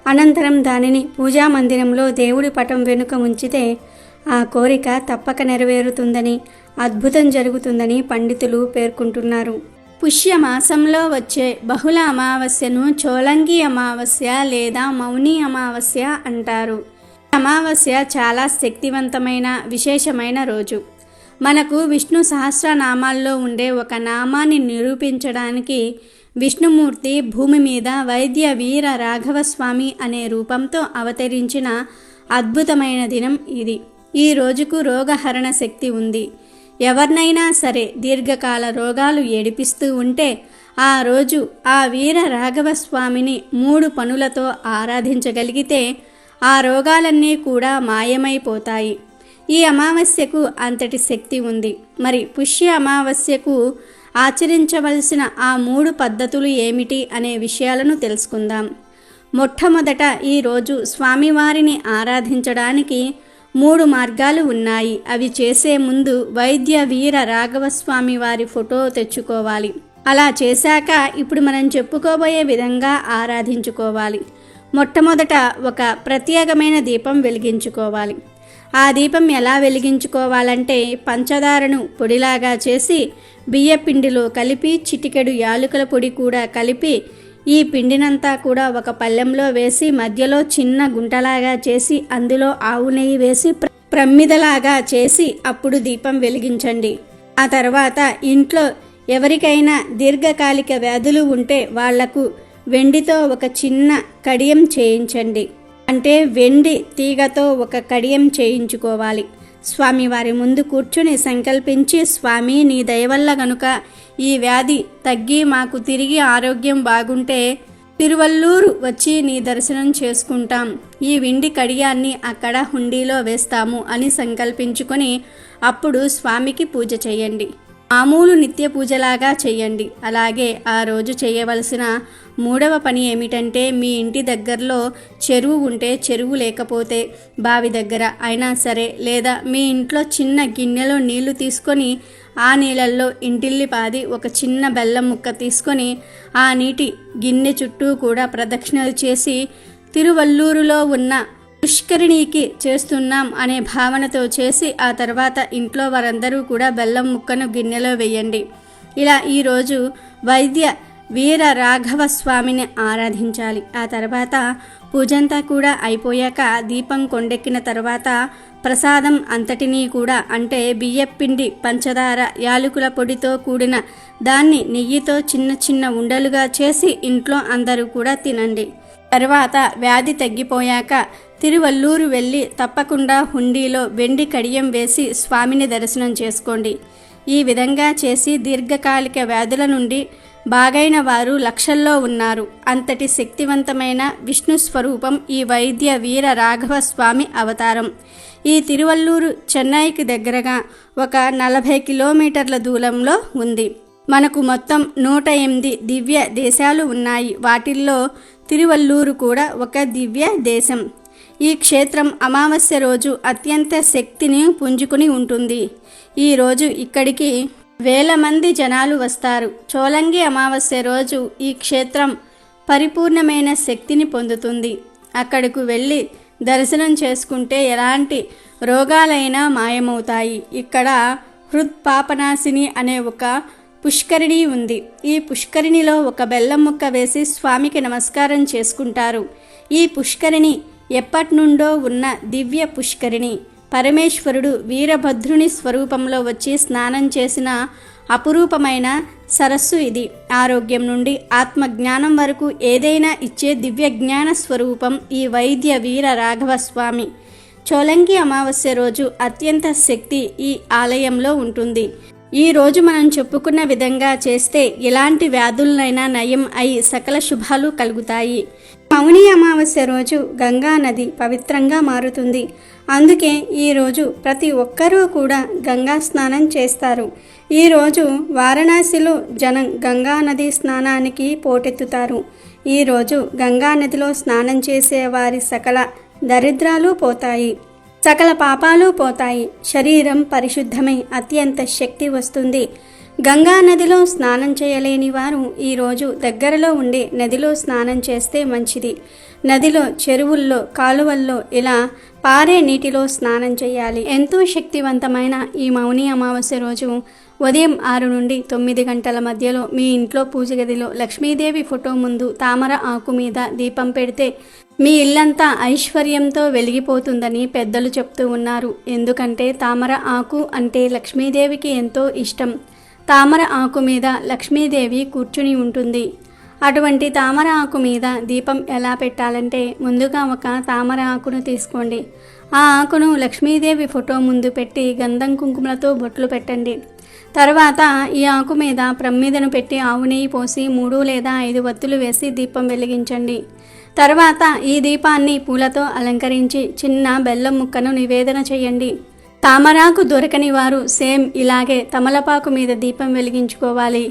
Speaker 2: అనంతరం దానిని పూజా మందిరంలో దేవుడి పటం వెనుక ఉంచితే ఆ కోరిక తప్పక నెరవేరుతుందని, అద్భుతం జరుగుతుందని పండితులు పేర్కొంటున్నారు. పుష్య మాసంలో వచ్చే బహుళ అమావాస్యను చోళంగి అమావాస్య లేదా మౌని అమావాస్య అంటారు. అమావాస్య చాలా శక్తివంతమైన విశేషమైన రోజు. మనకు విష్ణు సహస్రనామాల్లో ఉండే ఒక నామాన్ని నిరూపించడానికి విష్ణుమూర్తి భూమి మీద వైద్య వీర రాఘవస్వామి అనే రూపంతో అవతరించిన అద్భుతమైన దినం ఇది. ఈ రోజుకు రోగహరణ శక్తి ఉంది. ఎవరినైనా సరే దీర్ఘకాల రోగాలు ఏడిపిస్తూ ఉంటే ఆ రోజు ఆ వీర రాఘవస్వామిని 3 పనులతో ఆరాధించగలిగితే ఆ రోగాలన్నీ కూడా మాయమైపోతాయి. ఈ అమావాస్యకు అంతటి శక్తి ఉంది. మరి పుష్య అమావాస్యకు ఆచరించవలసిన ఆ 3 పద్ధతులు ఏమిటి అనే విషయాలను తెలుసుకుందాం. మొట్టమొదట ఈరోజు స్వామివారిని ఆరాధించడానికి 3 మార్గాలు ఉన్నాయి. అవి చేసే ముందు వైద్య వీర రాఘవస్వామి వారి ఫోటో తెచ్చుకోవాలి. అలా చేశాక ఇప్పుడు మనం చెప్పుకోబోయే విధంగా ఆరాధించుకోవాలి. మొట్టమొదట ఒక ప్రత్యేకమైన దీపం వెలిగించుకోవాలి. ఆ దీపం ఎలా వెలిగించుకోవాలంటే పంచదారను పొడిలాగా చేసి బియ్యపిండిలో కలిపి చిటికెడు యాలకుల పొడి కూడా కలిపి ఈ పిండినంతా కూడా ఒక పళ్ళెంలో వేసి మధ్యలో చిన్న గుంటలాగా చేసి అందులో ఆవు నెయ్యి వేసి ప్రమ్మిదలాగా చేసి అప్పుడు దీపం వెలిగించండి. ఆ తర్వాత ఇంట్లో ఎవరికైనా దీర్ఘకాలిక వ్యాధులు ఉంటే వాళ్లకు వెండితో ఒక చిన్న కడియం చేయించండి. అంటే వెండి తీగతో ఒక కడియం చేయించుకోవాలి. స్వామివారి ముందు కూర్చుని సంకల్పించి, స్వామి నీ దయవల్ల గనుక ఈ వ్యాధి తగ్గి మాకు తిరిగి ఆరోగ్యం బాగుంటే తిరువల్లూరు వచ్చి నీ దర్శనం చేసుకుంటాం. ఈ వెండి కడియాన్ని అక్కడ హుండీలో వేస్తాము అని సంకల్పించుకొని అప్పుడు స్వామికి పూజ చేయండి. మామూలు నిత్య పూజలాగా చేయండి. అలాగే ఆ రోజు చేయవలసిన 3వ పని ఏమిటంటే మీ ఇంటి దగ్గరలో చెరువు ఉంటే చెరువు లేకపోతే బావి దగ్గర అయినా సరే లేదా మీ ఇంట్లో చిన్న గిన్నెలో నీళ్లు తీసుకొని ఆ నీళ్ళల్లో ఇంటిల్లిపాది ఒక చిన్న బెల్లం ముక్క తీసుకొని ఆ నీటి గిన్నె చుట్టూ కూడా ప్రదక్షిణలు చేసి తిరువల్లూరులో ఉన్న పుష్కరిణికి చేస్తున్నాం అనే భావనతో చేసి ఆ తర్వాత ఇంట్లో వారందరూ కూడా బెల్లం ముక్కను గిన్నెలో వేయండి. ఇలా ఈరోజు వైద్య వీర రాఘవ స్వామిని ఆరాధించాలి. ఆ తర్వాత పూజంతా కూడా అయిపోయాక దీపం కొండెక్కిన తర్వాత ప్రసాదం అంతటినీ కూడా అంటే బియ్యపిండి పంచదార యాలకుల పొడితో కూడిన దాన్ని నెయ్యితో చిన్న చిన్న ఉండలుగా చేసి ఇంట్లో అందరూ కూడా తినండి. తర్వాత వ్యాధి తగ్గిపోయాక తిరువల్లూరు వెళ్ళి తప్పకుండా హుండీలో వెండి కడియం వేసి స్వామిని దర్శనం చేసుకోండి. ఈ విధంగా చేసి దీర్ఘకాలిక వ్యాధుల నుండి బాగైన వారు లక్షల్లో ఉన్నారు. అంతటి శక్తివంతమైన విష్ణు స్వరూపం ఈ వైద్య వీర రాఘవ స్వామి అవతారం. ఈ తిరువల్లూరు చెన్నైకి దగ్గరగా ఒక 40 కిలోమీటర్ల దూరంలో ఉంది. మనకు మొత్తం 108 దివ్య దేశాలు ఉన్నాయి. వాటిల్లో తిరువల్లూరు కూడా ఒక దివ్య దేశం. ఈ క్షేత్రం అమావాస్య రోజు అత్యంత శక్తిని పుంజుకుని ఉంటుంది. ఈరోజు ఇక్కడికి వేల మంది జనాలు వస్తారు. చోలంగి అమావాస్య రోజు ఈ క్షేత్రం పరిపూర్ణమైన శక్తిని పొందుతుంది. అక్కడకు వెళ్ళి దర్శనం చేసుకుంటే ఎలాంటి రోగాలైనా మాయమవుతాయి. ఇక్కడ హృత్పాపనాశిని అనే ఒక పుష్కరిణి ఉంది. ఈ పుష్కరిణిలో ఒక బెల్లం ముక్క వేసి స్వామికి నమస్కారం చేసుకుంటారు. ఈ పుష్కరిణి ఎప్పటి నుండో ఉన్న దివ్య పుష్కరిణి. పరమేశ్వరుడు వీరభద్రుని స్వరూపంలో వచ్చి స్నానం చేసిన అపురూపమైన సరస్సు ఇది. ఆరోగ్యం నుండి ఆత్మజ్ఞానం వరకు ఏదైనా ఇచ్చే దివ్య జ్ఞాన స్వరూపం ఈ వైద్య వీర రాఘవ స్వామి. చోలంగి అమావాస్య రోజు అత్యంత శక్తి ఈ ఆలయంలో ఉంటుంది. ఈ రోజు మనం చెప్పుకున్న విధంగా చేస్తే ఎలాంటి వ్యాధులనైనా నయం అయి సకల శుభాలు కలుగుతాయి. మౌని అమావాస్య రోజు గంగా నది పవిత్రంగా మారుతుంది. అందుకే ఈరోజు ప్రతి ఒక్కరూ కూడా గంగా స్నానం చేస్తారు. ఈరోజు వారణాసిలో జనం గంగా నది స్నానానికి పోటెత్తుతారు. ఈరోజు గంగా నదిలో స్నానం చేసే వారి సకల దరిద్రాలు పోతాయి, సకల పాపాలు పోతాయి. శరీరం పరిశుద్ధమై అత్యంత శక్తి వస్తుంది. గంగా నదిలో స్నానం చేయలేని వారు ఈరోజు దగ్గరలో ఉండే నదిలో స్నానం చేస్తే మంచిది. నదిలో, చెరువుల్లో, కాలువల్లో ఇలా పారే నీటిలో స్నానం చేయాలి. ఎంతో శక్తివంతమైన ఈ మౌని అమావాస్య రోజు ఉదయం 6 నుండి 9 గంటల మధ్యలో మీ ఇంట్లో పూజ గదిలో లక్ష్మీదేవి ఫోటో ముందు తామర ఆకు మీద దీపం పెడితే మీ ఇల్లంతా ఐశ్వర్యంతో వెలిగిపోతుందని పెద్దలు చెప్తూ ఉన్నారు. ఎందుకంటే తామర ఆకు అంటే లక్ష్మీదేవికి ఎంతో ఇష్టం. తామర ఆకు మీద లక్ష్మీదేవి కూర్చుని ఉంటుంది. అటువంటి తామర ఆకు మీద దీపం ఎలా పెట్టాలంటే ముందుగా ఒక తామర ఆకును తీసుకోండి. ఆ ఆకును లక్ష్మీదేవి ఫోటో ముందు పెట్టి గంధం కుంకుమలతో బొట్లు పెట్టండి. తర్వాత ఈ ఆకు మీద ప్రమిదను పెట్టి ఆవు నెయ్యి పోసి 3 లేదా 5 వత్తులు వేసి దీపం వెలిగించండి. తర్వాత ఈ దీపాన్ని పూలతో అలంకరించి చిన్న బెల్లం ముక్కను నివేదన చేయండి. తామరాకు దొరకని వారు సేమ్ ఇలాగే తమలపాకు మీద దీపం వెలిగించుకోవాలి.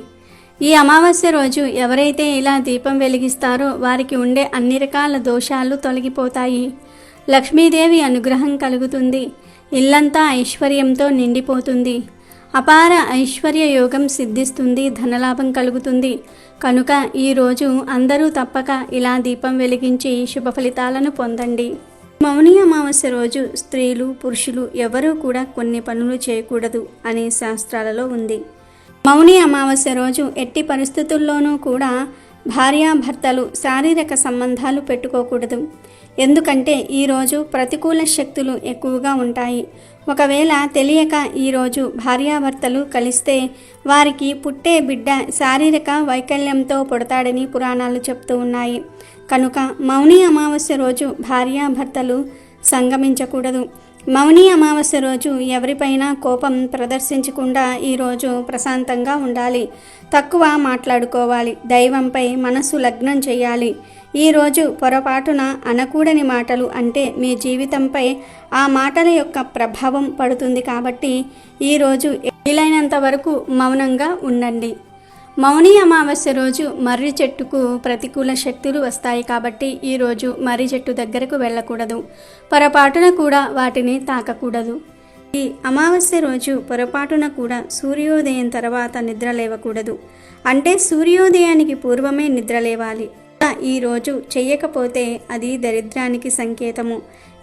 Speaker 2: ఈ అమావాస్య రోజు ఎవరైతే ఇలా దీపం వెలిగిస్తారో వారికి ఉండే అన్ని రకాల దోషాలు తొలగిపోతాయి. లక్ష్మీదేవి అనుగ్రహం కలుగుతుంది. ఇల్లంతా ఐశ్వర్యంతో నిండిపోతుంది. అపార ఐశ్వర్య యోగం సిద్ధిస్తుంది. ధనలాభం కలుగుతుంది. కనుక ఈరోజు అందరూ తప్పక ఇలా దీపం వెలిగించి శుభ ఫలితాలను పొందండి. మౌని అమావాస్య రోజు స్త్రీలు, పురుషులు ఎవరూ కూడా కొన్ని పనులు చేయకూడదు అనే శాస్త్రాలలో ఉంది. మౌని అమావాస్య రోజు ఎట్టి పరిస్థితుల్లోనూ కూడా భార్యాభర్తలు శారీరక సంబంధాలు పెట్టుకోకూడదు. ఎందుకంటే ఈరోజు ప్రతికూల శక్తులు ఎక్కువగా ఉంటాయి. ఒకవేళ తెలియక ఈరోజు భార్యాభర్తలు కలిస్తే వారికి పుట్టే బిడ్డ శారీరక వైకల్యంతో పుడతాడని పురాణాలు చెప్తూ ఉన్నాయి. కనుక మౌని అమావాస్య రోజు భార్యాభర్తలు సంగమించకూడదు. మౌని అమావాస్య రోజు ఎవరిపైనా కోపం ప్రదర్శించకుండా ఈరోజు ప్రశాంతంగా ఉండాలి. తక్కువ మాట్లాడుకోవాలి. దైవంపై మనసు లగ్నం చేయాలి. ఈరోజు పొరపాటున అనకూడని మాటలు అంటే మీ జీవితంపై ఆ మాటల యొక్క ప్రభావం పడుతుంది. కాబట్టి ఈరోజు వీలైనంత వరకు మౌనంగా ఉండండి. మౌని అమావాస్య రోజు మర్రి చెట్టుకు ప్రతికూల శక్తులు వస్తాయి. కాబట్టి ఈరోజు మర్రి చెట్టు దగ్గరకు వెళ్ళకూడదు. పొరపాటున కూడా వాటిని తాకకూడదు. ఈ అమావాస్య రోజు పొరపాటున కూడా సూర్యోదయం తర్వాత నిద్ర లేవకూడదు. అంటే సూర్యోదయానికి పూర్వమే నిద్ర లేవాలి. ఈరోజు చెయ్యకపోతే అది దరిద్రానికి సంకేతము.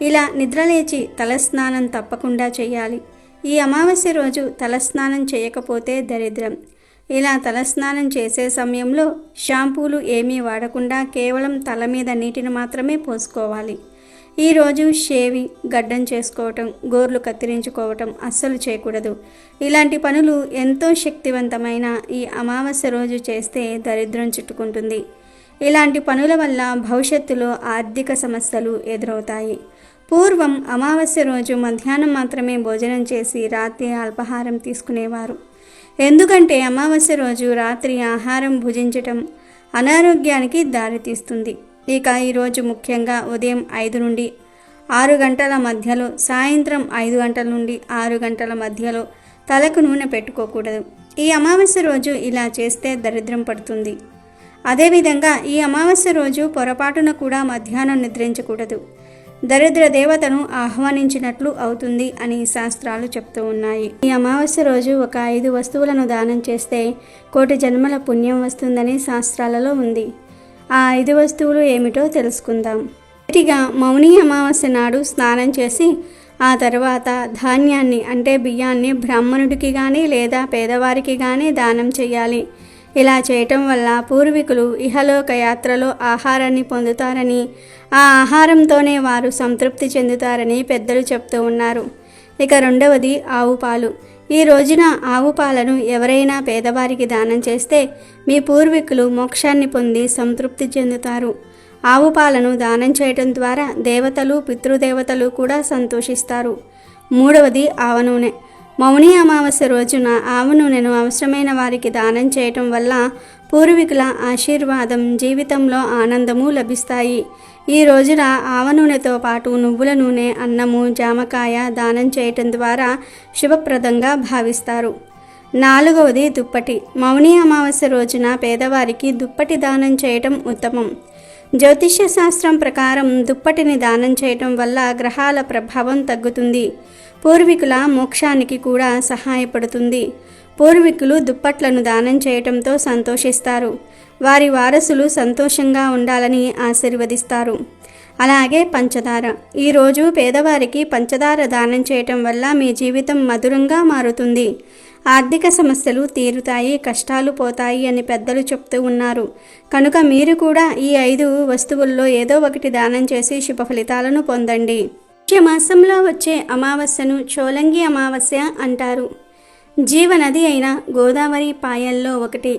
Speaker 2: ఇలా నిద్రలేచి తలస్నానం తప్పకుండా చేయాలి. ఈ అమావాస్య రోజు తలస్నానం చేయకపోతే దరిద్రం. ఇలా తలస్నానం చేసే సమయంలో షాంపూలు ఏమీ వాడకుండా కేవలం తల మీద నీటిని మాత్రమే పోసుకోవాలి. ఈరోజు షేవి, గడ్డం చేసుకోవటం, గోర్లు కత్తిరించుకోవటం అస్సలు చేయకూడదు. ఇలాంటి పనులు ఎంతో శక్తివంతమైన ఈ అమావాస్య రోజు చేస్తే దరిద్రం చుట్టుకుంటుంది. ఇలాంటి పనుల వల్ల భవిష్యత్తులో ఆర్థిక సమస్యలు ఎదురవుతాయి. పూర్వం అమావాస్య రోజు మధ్యాహ్నం మాత్రమే భోజనం చేసి రాత్రి అల్పాహారం తీసుకునేవారు. ఎందుకంటే అమావాస్య రోజు రాత్రి ఆహారం భుజించటం అనారోగ్యానికి దారితీస్తుంది. ఇక ఈరోజు ముఖ్యంగా ఉదయం 5 నుండి 6 గంటల మధ్యలో, సాయంత్రం 5 గంటల నుండి 6 గంటల మధ్యలో తలకు నూనె పెట్టుకోకూడదు. ఈ అమావాస్య రోజు ఇలా చేస్తే దరిద్రం పడుతుంది. అదేవిధంగా ఈ అమావాస్య రోజు పొరపాటున కూడా మధ్యాహ్నం నిద్రించకూడదు. దరిద్ర దేవతను ఆహ్వానించినట్లు అవుతుంది అని శాస్త్రాలు చెప్తూ ఉన్నాయి. ఈ అమావాస్య రోజు ఒక 5 వస్తువులను దానం చేస్తే కోటి జన్మల పుణ్యం వస్తుందని శాస్త్రాలలో ఉంది. ఆ 5 వస్తువులు ఏమిటో తెలుసుకుందాం. మొదటిగా మౌని అమావాస్య నాడు స్నానం చేసి ఆ తర్వాత ధాన్యాన్ని అంటే బియ్యాన్ని బ్రాహ్మణుడికి కానీ లేదా పేదవారికి కానీ దానం చేయాలి. ఇలా చేయటం వల్ల పూర్వీకులు ఇహలోక యాత్రలో ఆహారాన్ని పొందుతారని, ఆ ఆహారంతోనే వారు సంతృప్తి చెందుతారని పెద్దలు చెప్తూ ఉన్నారు. ఇక రెండవది ఆవు పాలు. ఈ రోజున ఆవు పాలను ఎవరైనా పేదవారికి దానం చేస్తే మీ పూర్వీకులు మోక్షాన్ని పొంది సంతృప్తి చెందుతారు. ఆవు పాలను దానం చేయటం ద్వారా దేవతలు పితృదేవతలు కూడా సంతోషిస్తారు. మూడవది ఆవ నూనె. మౌని అమావాస్య రోజున ఆవు నూనెను అవసరమైన వారికి దానం చేయటం వల్ల పూర్వీకుల ఆశీర్వాదం, జీవితంలో ఆనందము లభిస్తాయి. ఈ రోజున ఆవ నూనెతో పాటు నువ్వుల నూనె, అన్నము, జామకాయ దానం చేయటం ద్వారా శుభప్రదంగా భావిస్తారు. నాలుగవది దుప్పటి. మౌని అమావాస్య రోజున పేదవారికి దుప్పటి దానం చేయటం ఉత్తమం. జ్యోతిష్య శాస్త్రం ప్రకారం దుప్పటిని దానం చేయటం వల్ల గ్రహాల ప్రభావం తగ్గుతుంది. పూర్వీకుల మోక్షానికి కూడా సహాయపడుతుంది. పూర్వీకులు దుప్పట్లను దానం చేయటంతో సంతోషిస్తారు. వారి వారసులు సంతోషంగా ఉండాలని ఆశీర్వదిస్తారు. అలాగే పంచదార. ఈరోజు పేదవారికి పంచదార దానం చేయటం వల్ల మీ జీవితం మధురంగా మారుతుంది. ఆర్థిక సమస్యలు తీరుతాయి, కష్టాలు పోతాయి అని పెద్దలు చెప్తూ ఉన్నారు. కనుక మీరు కూడా ఈ 5 వస్తువుల్లో ఏదో ఒకటి దానం చేసి శుభ ఫలితాలను పొందండి. మాసంలో వచ్చే అమావాస్యను చోలంగి అమావాస్య అంటారు. జీవనది అయిన గోదావరి పాయల్లో ఒకటి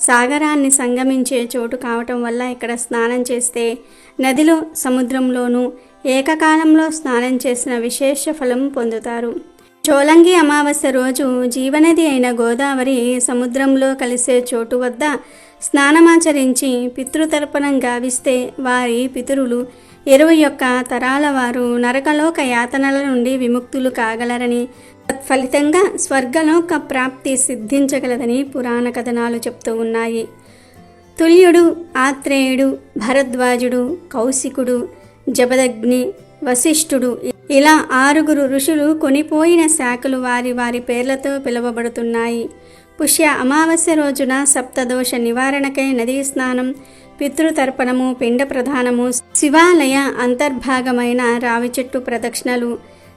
Speaker 2: సాగరాన్ని సంగమించే చోటు కావటం వల్ల ఇక్కడ స్నానం చేస్తే నదిలో, సముద్రంలోనూ ఏకకాలంలో స్నానం చేసిన విశేష ఫలం పొందుతారు. చోలంగి అమావాస్య రోజు జీవనది అయిన గోదావరి సముద్రంలో కలిసే చోటు వద్ద స్నానమాచరించి పితృతర్పణం గావిస్తే వారి పితరులు 21 తరాల వారు నరకలోక యాతనల నుండి విముక్తులు కాగలరని, తత్ఫలితంగా స్వర్గలోక ప్రాప్తి సిద్ధించగలదని పురాణ కథనాలు చెప్తూ ఉన్నాయి. తుల్యుడు, ఆత్రేయుడు, భరద్వాజుడు, కౌశికుడు, జబదగ్ని, వశిష్ఠుడు ఇలా 6 ఋషులు కొనిపోయిన శాఖలు వారి వారి పేర్లతో పిలువబడుతున్నాయి. పుష్య అమావాస్య రోజున సప్తదోష నివారణకై నదీ స్నానం, పితృతర్పణము, పిండ ప్రధానము, శివాలయ అంతర్భాగమైన రావి చెట్టు ప్రదక్షిణలు,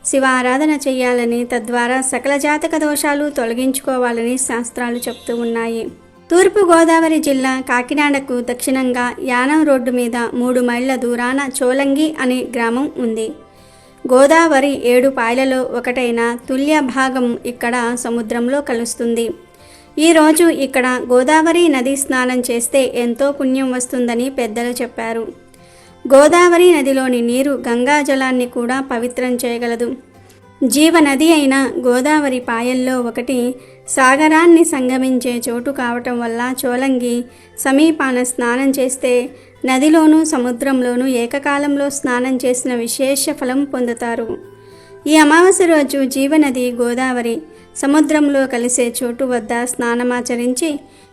Speaker 2: శివారాధన చేయాలని, తద్వారా సకల జాతక దోషాలు తొలగించుకోవాలని శాస్త్రాలు చెప్తూ ఉన్నాయి. తూర్పు గోదావరి జిల్లా కాకినాడకు దక్షిణంగా యానం రోడ్డు మీద 3 మైళ్ళ దూరాన చోలంగి అనే గ్రామం ఉంది. గోదావరి 7 పాయలలో ఒకటైన తుల్య భాగం ఇక్కడ సముద్రంలో కలుస్తుంది. ఈరోజు ఇక్కడ గోదావరి నది స్నానం చేస్తే ఎంతో పుణ్యం వస్తుందని పెద్దలు చెప్పారు. గోదావరి నదిలోని నీరు గంగా జలాన్ని కూడా పవిత్రం చేయగలదు. జీవనది అయిన గోదావరి పాయల్లో ఒకటి సాగరాన్ని సంగమించే చోటు కావటం వల్ల చోలంగి సమీపాన స్నానం చేస్తే నదిలోనూ సముద్రంలోనూ ఏకకాలంలో స్నానం చేసిన విశేష ఫలం పొందుతారు. ఈ అమావాస్య రోజు జీవనది గోదావరి సముద్రంలో కలిసే చోటు వద్ద స్నానమాచరించి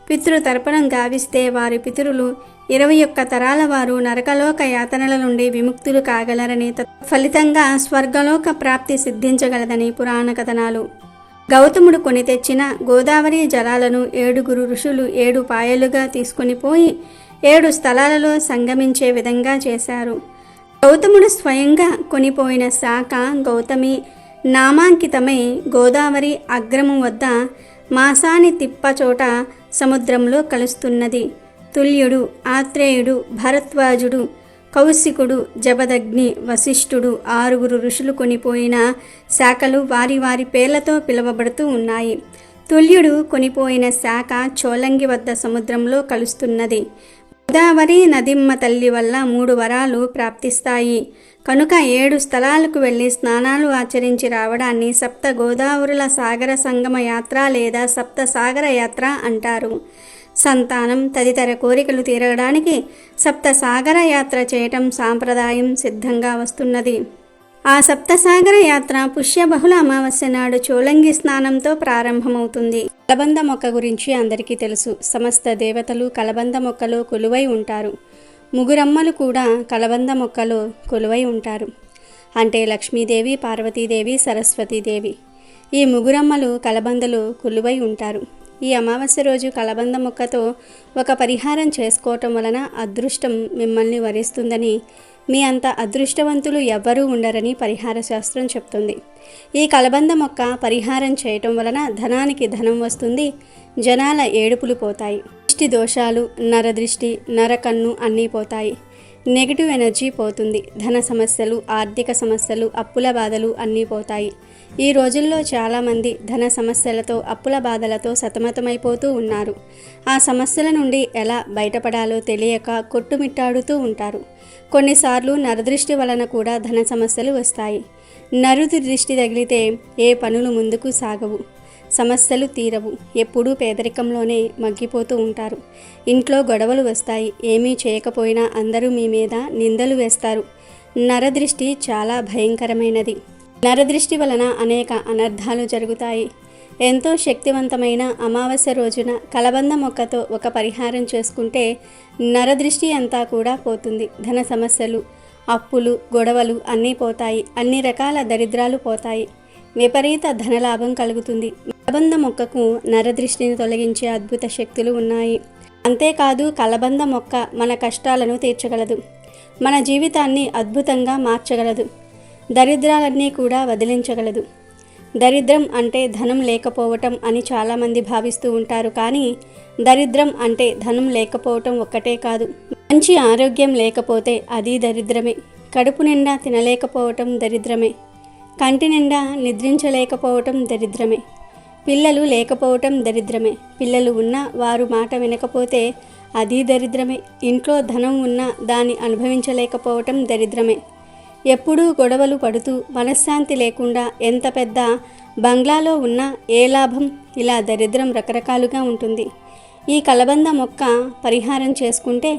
Speaker 2: పితృతర్పణం గావిస్తే వారి పితరులు 21 తరాల వారు నరకలోక యాతనల నుండి విముక్తులు కాగలరని, ఫలితంగా స్వర్గలోక ప్రాప్తి సిద్ధించగలదని పురాణ కథనాలు. గౌతముడు కొని తెచ్చిన గోదావరి జలాలను 7 ఋషులు 7 పాయలుగా తీసుకొని పోయి 7 స్థలాలలో సంగమించే విధంగా చేశారు. గౌతముడు స్వయంగా కొనిపోయిన శాఖ గౌతమి నామాంకితమై గోదావరి అగ్రము వద్ద మాసాని తిప్పచోట సముద్రంలో కలుస్తున్నది. తుల్యుడు, ఆత్రేయుడు, భరద్వాజుడు, కౌశికుడు, జబదగ్ని, వశిష్ఠుడు 6 ఋషులు కొనిపోయిన శాఖలు వారి వారి పేర్లతో పిలువబడుతూ ఉన్నాయి. తుల్యుడు కొనిపోయిన శాఖ చోలంగి వద్ద సముద్రంలో కలుస్తున్నది. గోదావరి నదిమ్మ తల్లి వల్ల 3 వరాలు ప్రాప్తిస్తాయి. కనుక 7 స్థలాలకు వెళ్ళి స్నానాలు ఆచరించి రావడాన్ని సప్త గోదావరుల సాగర సంగమ యాత్ర లేదా సప్త సాగర యాత్ర అంటారు. సంతానం తదితర కోరికలు తీరడానికి సప్త సాగర యాత్ర చేయటం సాంప్రదాయం సిద్ధంగా వస్తున్నది. ఆ సప్తసాగర యాత్ర పుష్య బహుళ అమావాస్య నాడు చోలంగి స్నానంతో ప్రారంభమవుతుంది. కలబంద మొక్క గురించి అందరికీ తెలుసు. సమస్త దేవతలు కలబంద మొక్కలో కొలువై ఉంటారు. ముగ్గురమ్మలు కూడా కలబంద మొక్కలో కొలువై ఉంటారు. అంటే లక్ష్మీదేవి, పార్వతీదేవి, సరస్వతీదేవి. ఈ ముగ్గురమ్మలు కలబందలో కొలువై ఉంటారు. ఈ అమావాస్య రోజు కలబంద మొక్కతో ఒక పరిహారం చేసుకోవటం వలన అదృష్టం మిమ్మల్ని వరిస్తుందని, మీ అంత అదృష్టవంతులు ఎవ్వరూ ఉండరని పరిహార శాస్త్రం చెప్తుంది. ఈ కలబంద మొక్క పరిహారం చేయటం వలన ధనానికి ధనం వస్తుంది, జనాల ఏడుపులు పోతాయి, దృష్టి దోషాలు, నరదృష్టి, నరకన్ను అన్నీ పోతాయి, నెగిటివ్ ఎనర్జీ పోతుంది, ధన సమస్యలు, ఆర్థిక సమస్యలు, అప్పుల బాధలు అన్నీ పోతాయి. ఈ రోజుల్లో చాలామంది ధన సమస్యలతో, అప్పుల బాధలతో సతమతమైపోతూ ఉన్నారు. ఆ సమస్యల నుండి ఎలా బయటపడాలో తెలియక కొట్టుమిట్టాడుతూ ఉంటారు. కొన్నిసార్లు నరదృష్టి వలన కూడా ధన సమస్యలు వస్తాయి. నరుడి దృష్టి తగిలితే ఏ పనులు ముందుకు సాగవు, సమస్యలు తీరవు, ఎప్పుడూ పేదరికంలోనే మగ్గిపోతూ ఉంటారు. ఇంట్లో గొడవలు వస్తాయి, ఏమీ చేయకపోయినా అందరూ మీ మీద నిందలు వేస్తారు. నరదృష్టి చాలా భయంకరమైనది. నరదృష్టి వలన అనేక అనర్థాలు జరుగుతాయి. ఎంతో శక్తివంతమైన అమావాస్య రోజున కలబంద మొక్కతో ఒక పరిహారం చేసుకుంటే నరదృష్టి అంతా కూడా పోతుంది. ధన సమస్యలు, అప్పులు, గొడవలు అన్నీ పోతాయి. అన్ని రకాల దరిద్రాలు పోతాయి. విపరీత ధనలాభం కలుగుతుంది. కలబంద మొక్కకు నరదృష్టిని తొలగించే అద్భుత శక్తులు ఉన్నాయి. అంతేకాదు కలబంద మొక్క మన కష్టాలను తీర్చగలదు, మన జీవితాన్ని అద్భుతంగా మార్చగలదు, దరిద్రాలన్నీ కూడా వదిలించగలదు. దరిద్రం అంటే ధనం లేకపోవటం అని చాలామంది భావిస్తూ ఉంటారు. కానీ దరిద్రం అంటే ధనం లేకపోవటం ఒక్కటే కాదు, మంచి ఆరోగ్యం లేకపోతే అది దరిద్రమే. కడుపు నిండా తినలేకపోవటం దరిద్రమే. కంటి నిండా నిద్రించలేకపోవటం దరిద్రమే. పిల్లలు లేకపోవటం దరిద్రమే. పిల్లలు ఉన్నా వారు మాట వినకపోతే అది దరిద్రమే. ఇంట్లో ధనం ఉన్నా దాన్ని అనుభవించలేకపోవటం దరిద్రమే. ఎప్పుడూ గొడవలు పడుతూ మనశ్శాంతి లేకుండా ఎంత పెద్ద బంగ్లాలో ఉన్నా ఏ లాభం? ఇలా దరిద్రం రకరకాలుగా ఉంటుంది. ఈ కలబంద మొక్క పరిహారం చేసుకుంటే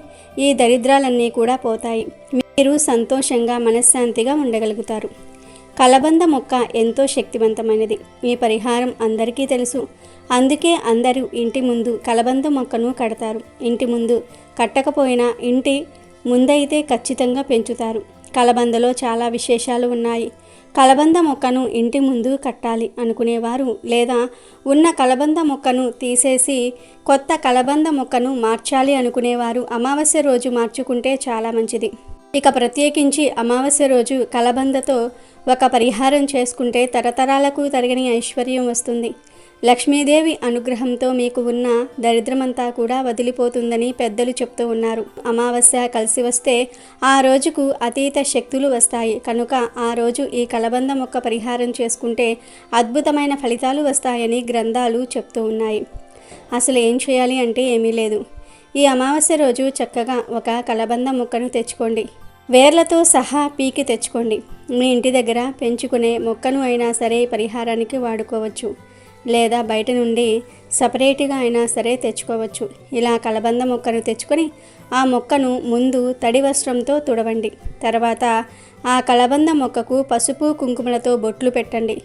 Speaker 2: ఈ దరిద్రాలన్నీ కూడా పోతాయి. మీరు సంతోషంగా మనశ్శాంతిగా ఉండగలుగుతారు. కలబంద మొక్క ఎంతో శక్తివంతమైనది. ఈ పరిహారం అందరికీ తెలుసు. అందుకే అందరూ ఇంటి ముందు కలబంద మొక్కను కడతారు. ఇంటి ముందు కట్టకపోయినా ఇంటి ముందైతే ఖచ్చితంగా పెంచుతారు. కలబందలో చాలా విశేషాలు ఉన్నాయి. కలబంద మొక్కను ఇంటి ముందు కట్టాలి అనుకునేవారు, లేదా ఉన్న కలబంద మొక్కను తీసేసి కొత్త కలబంద మొక్కను మార్చాలి అనుకునేవారు అమావాస్య రోజు మార్చుకుంటే చాలా మంచిది. ఇక ప్రత్యేకించి అమావాస్య రోజు కలబందతో ఒక పరిహారం చేసుకుంటే తరతరాలకు తరగని ఐశ్వర్యం వస్తుంది. లక్ష్మీదేవి అనుగ్రహంతో మీకు ఉన్న దరిద్రమంతా కూడా వదిలిపోతుందని పెద్దలు చెప్తూ ఉన్నారు. అమావాస్య కలిసి వస్తే ఆ రోజుకు అతీత శక్తులు వస్తాయి. కనుక ఆ రోజు ఈ కలబంద మొక్క పరిహారం చేసుకుంటే అద్భుతమైన ఫలితాలు వస్తాయని గ్రంథాలు చెప్తూ ఉన్నాయి. అసలు ఏం చేయాలి అంటే ఏమీ లేదు. ఈ అమావాస్య రోజు చక్కగా ఒక కలబంద మొక్కను తెచ్చుకోండి. వేర్లతో సహా పీకి తెచ్చుకోండి. మీ ఇంటి దగ్గర పెంచుకునే మొక్కను అయినా సరే పరిహారానికి వాడుకోవచ్చు, లేదా బయట నుండి సపరేట్గా అయినా సరే తెచ్చుకోవచ్చు. ఇలా కలబంద మొక్కను తెచ్చుకొని ఆ మొక్కను ముందు తడి వస్త్రంతో తుడవండి. తర్వాత ఆ కలబంద మొక్కకు పసుపు కుంకుమలతో బొట్లు పెట్టండి.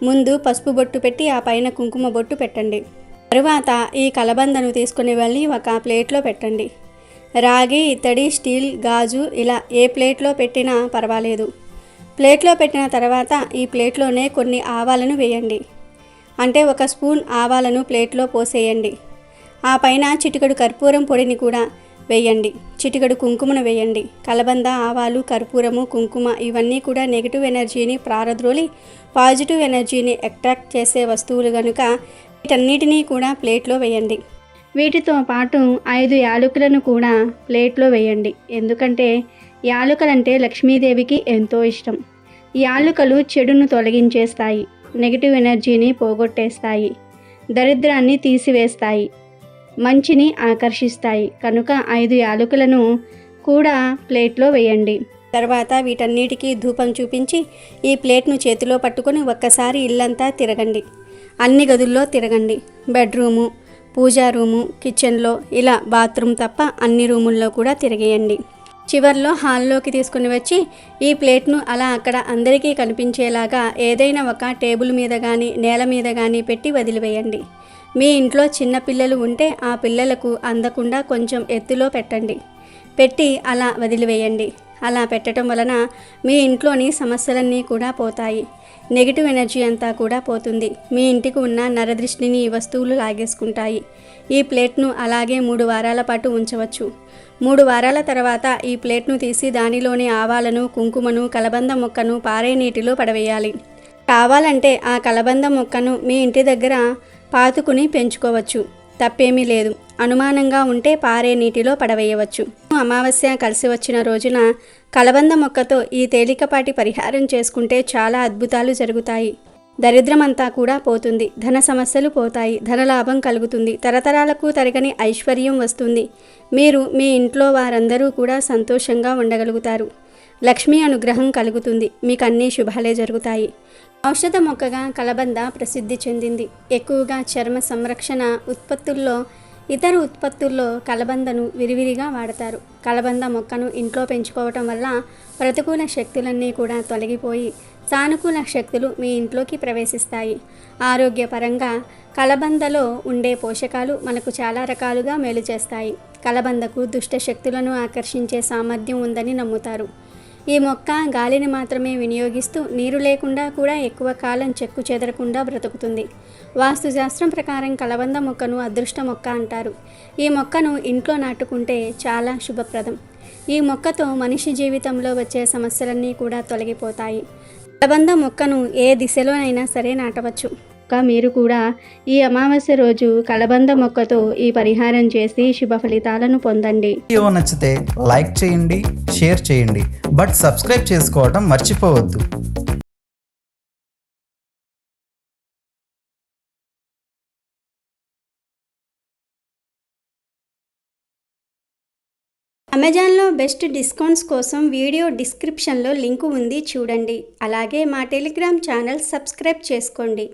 Speaker 2: ముందు పసుపు బొట్టు పెట్టి ఆ పైన కుంకుమ బొట్టు పెట్టండి. తరువాత ఈ కలబందను తీసుకుని వెళ్ళి ఒక ప్లేట్లో పెట్టండి. రాగి, ఇత్తడి, స్టీల్, గాజు ఇలా ఏ ప్లేట్లో పెట్టినా పర్వాలేదు. ప్లేట్లో పెట్టిన తర్వాత ఈ ప్లేట్లోనే కొన్ని ఆవాలను వేయండి. అంటే 1 స్పూన్ ఆవాలను ప్లేట్లో పోసేయండి. ఆ పైన చిటికెడు కర్పూరం పొడిని కూడా వేయండి. చిటికెడు కుంకుమను వేయండి. కలబంద, ఆవాలు, కర్పూరము, కుంకుమ ఇవన్నీ కూడా నెగిటివ్ ఎనర్జీని ప్రారద్రోలి పాజిటివ్ ఎనర్జీని అట్రాక్ట్ చేసే వస్తువులు కనుక వీటన్నిటినీ కూడా ప్లేట్లో వేయండి. వీటితో పాటు 5 యాలకులను కూడా ప్లేట్లో వేయండి. ఎందుకంటే యాలకులంటే లక్ష్మీదేవికి ఎంతో ఇష్టం. యాలకులు చెడును తొలగించేస్తాయి, నెగిటివ్ ఎనర్జీని పోగొట్టేస్తాయి, దరిద్రాన్ని తీసివేస్తాయి, మంచిని ఆకర్షిస్తాయి. కనుక 5 యాలకులను కూడా ప్లేట్లో వేయండి. తర్వాత వీటన్నిటికీ ధూపం చూపించి ఈ ప్లేట్ను చేతిలో పట్టుకొని ఒక్కసారి ఇల్లంతా తిరగండి. అన్ని గదుల్లో తిరగండి. బెడ్రూము, పూజా రూము, కిచెన్లో ఇలా బాత్రూమ్ తప్ప అన్ని రూముల్లో కూడా తిరిగేయండి. చివర్లో హాల్లోకి తీసుకుని వచ్చి ఈ ప్లేట్ను అలా అక్కడ అందరికీ కనిపించేలాగా ఏదైనా ఒక టేబుల్ మీద కానీ నేల మీద కానీ పెట్టి వదిలివేయండి. మీ ఇంట్లో చిన్న పిల్లలు ఉంటే ఆ పిల్లలకు అందకుండా కొంచెం ఎత్తులో పెట్టండి. పెట్టి అలా వదిలివేయండి. అలా పెట్టడం వలన మీ ఇంట్లోని సమస్యలన్నీ కూడా పోతాయి. నెగిటివ్ ఎనర్జీ అంతా కూడా పోతుంది. మీ ఇంటికి ఉన్న నరదృష్టిని ఈ వస్తువులు లాగేసుకుంటాయి. ఈ ప్లేట్ను అలాగే 3 వారాల పాటు ఉంచవచ్చు. 3 వారాల తర్వాత ఈ ప్లేట్ను తీసి దానిలోని ఆవాలను, కుంకుమను, కలబంద మొక్కను పారే నీటిలో పడవేయాలి. కావాలంటే ఆ కలబంద మొక్కను మీ ఇంటి దగ్గర పాతుకుని పెంచుకోవచ్చు, తప్పేమీ లేదు. అనుమానంగా ఉంటే పారే నీటిలో పడవేయవచ్చు. అమావాస్య కలిసి వచ్చిన రోజున కలబంద మొక్కతో ఈ తేలికపాటి పరిహారం చేసుకుంటే చాలా అద్భుతాలు జరుగుతాయి. దరిద్రమంతా కూడా పోతుంది. ధన సమస్యలు పోతాయి. ధనలాభం కలుగుతుంది. తరతరాలకు తరగని ఐశ్వర్యం వస్తుంది. మీరు మీ ఇంట్లో వారందరూ కూడా సంతోషంగా ఉండగలుగుతారు. లక్ష్మీ అనుగ్రహం కలుగుతుంది. మీకు అన్ని శుభాలే జరుగుతాయి. ఔషధ మొక్కగా కలబంద ప్రసిద్ధి చెందింది. ఎక్కువగా చర్మ సంరక్షణ ఉత్పత్తుల్లో, ఇతర ఉత్పత్తుల్లో కలబందను విరివిరిగా వాడతారు. కలబంద మొక్కను ఇంట్లో పెంచుకోవటం వల్ల ప్రతికూల శక్తులన్నీ కూడా తొలగిపోయి సానుకూల శక్తులు మీ ఇంట్లోకి ప్రవేశిస్తాయి. ఆరోగ్యపరంగా కలబందలో ఉండే పోషకాలు మనకు చాలా రకాలుగా మేలు చేస్తాయి. కలబందకు దుష్ట శక్తులను ఆకర్షించే సామర్థ్యం ఉందని నమ్ముతారు. ఈ మొక్క గాలిని మాత్రమే వినియోగిస్తూ నీరు లేకుండా కూడా ఎక్కువ కాలం చెక్కు చెదరకుండా బ్రతుకుతుంది. వాస్తుశాస్త్రం ప్రకారం కలబంద మొక్కను అదృష్ట మొక్క అంటారు. ఈ మొక్కను ఇంట్లో నాటుకుంటే చాలా శుభప్రదం. ఈ మొక్కతో మనిషి జీవితంలో వచ్చే సమస్యలన్నీ కూడా తొలగిపోతాయి. కలబంద మొక్కను ఏ దిశలోనైనా సరే నాటవచ్చు. మీరు కూడా ఈ అమావాస్య రోజు కలబంద మొక్కతో ఈ పరిహారం చేసి శుభ ఫలితాలను పొందండి.
Speaker 1: వీడియో నచ్చితే లైక్ చేయండి, షేర్ చేయండి, బట్ సబ్స్క్రైబ్ చేసుకోవడం మర్చిపోవద్దు.
Speaker 2: అమెజాన్లో బెస్ట్ డిస్కౌంట్స్ కోసం వీడియో డిస్క్రిప్షన్లో లింకు ఉంది, చూడండి. అలాగే మా టెలిగ్రామ్ ఛానల్ సబ్స్క్రైబ్ చేసుకోండి.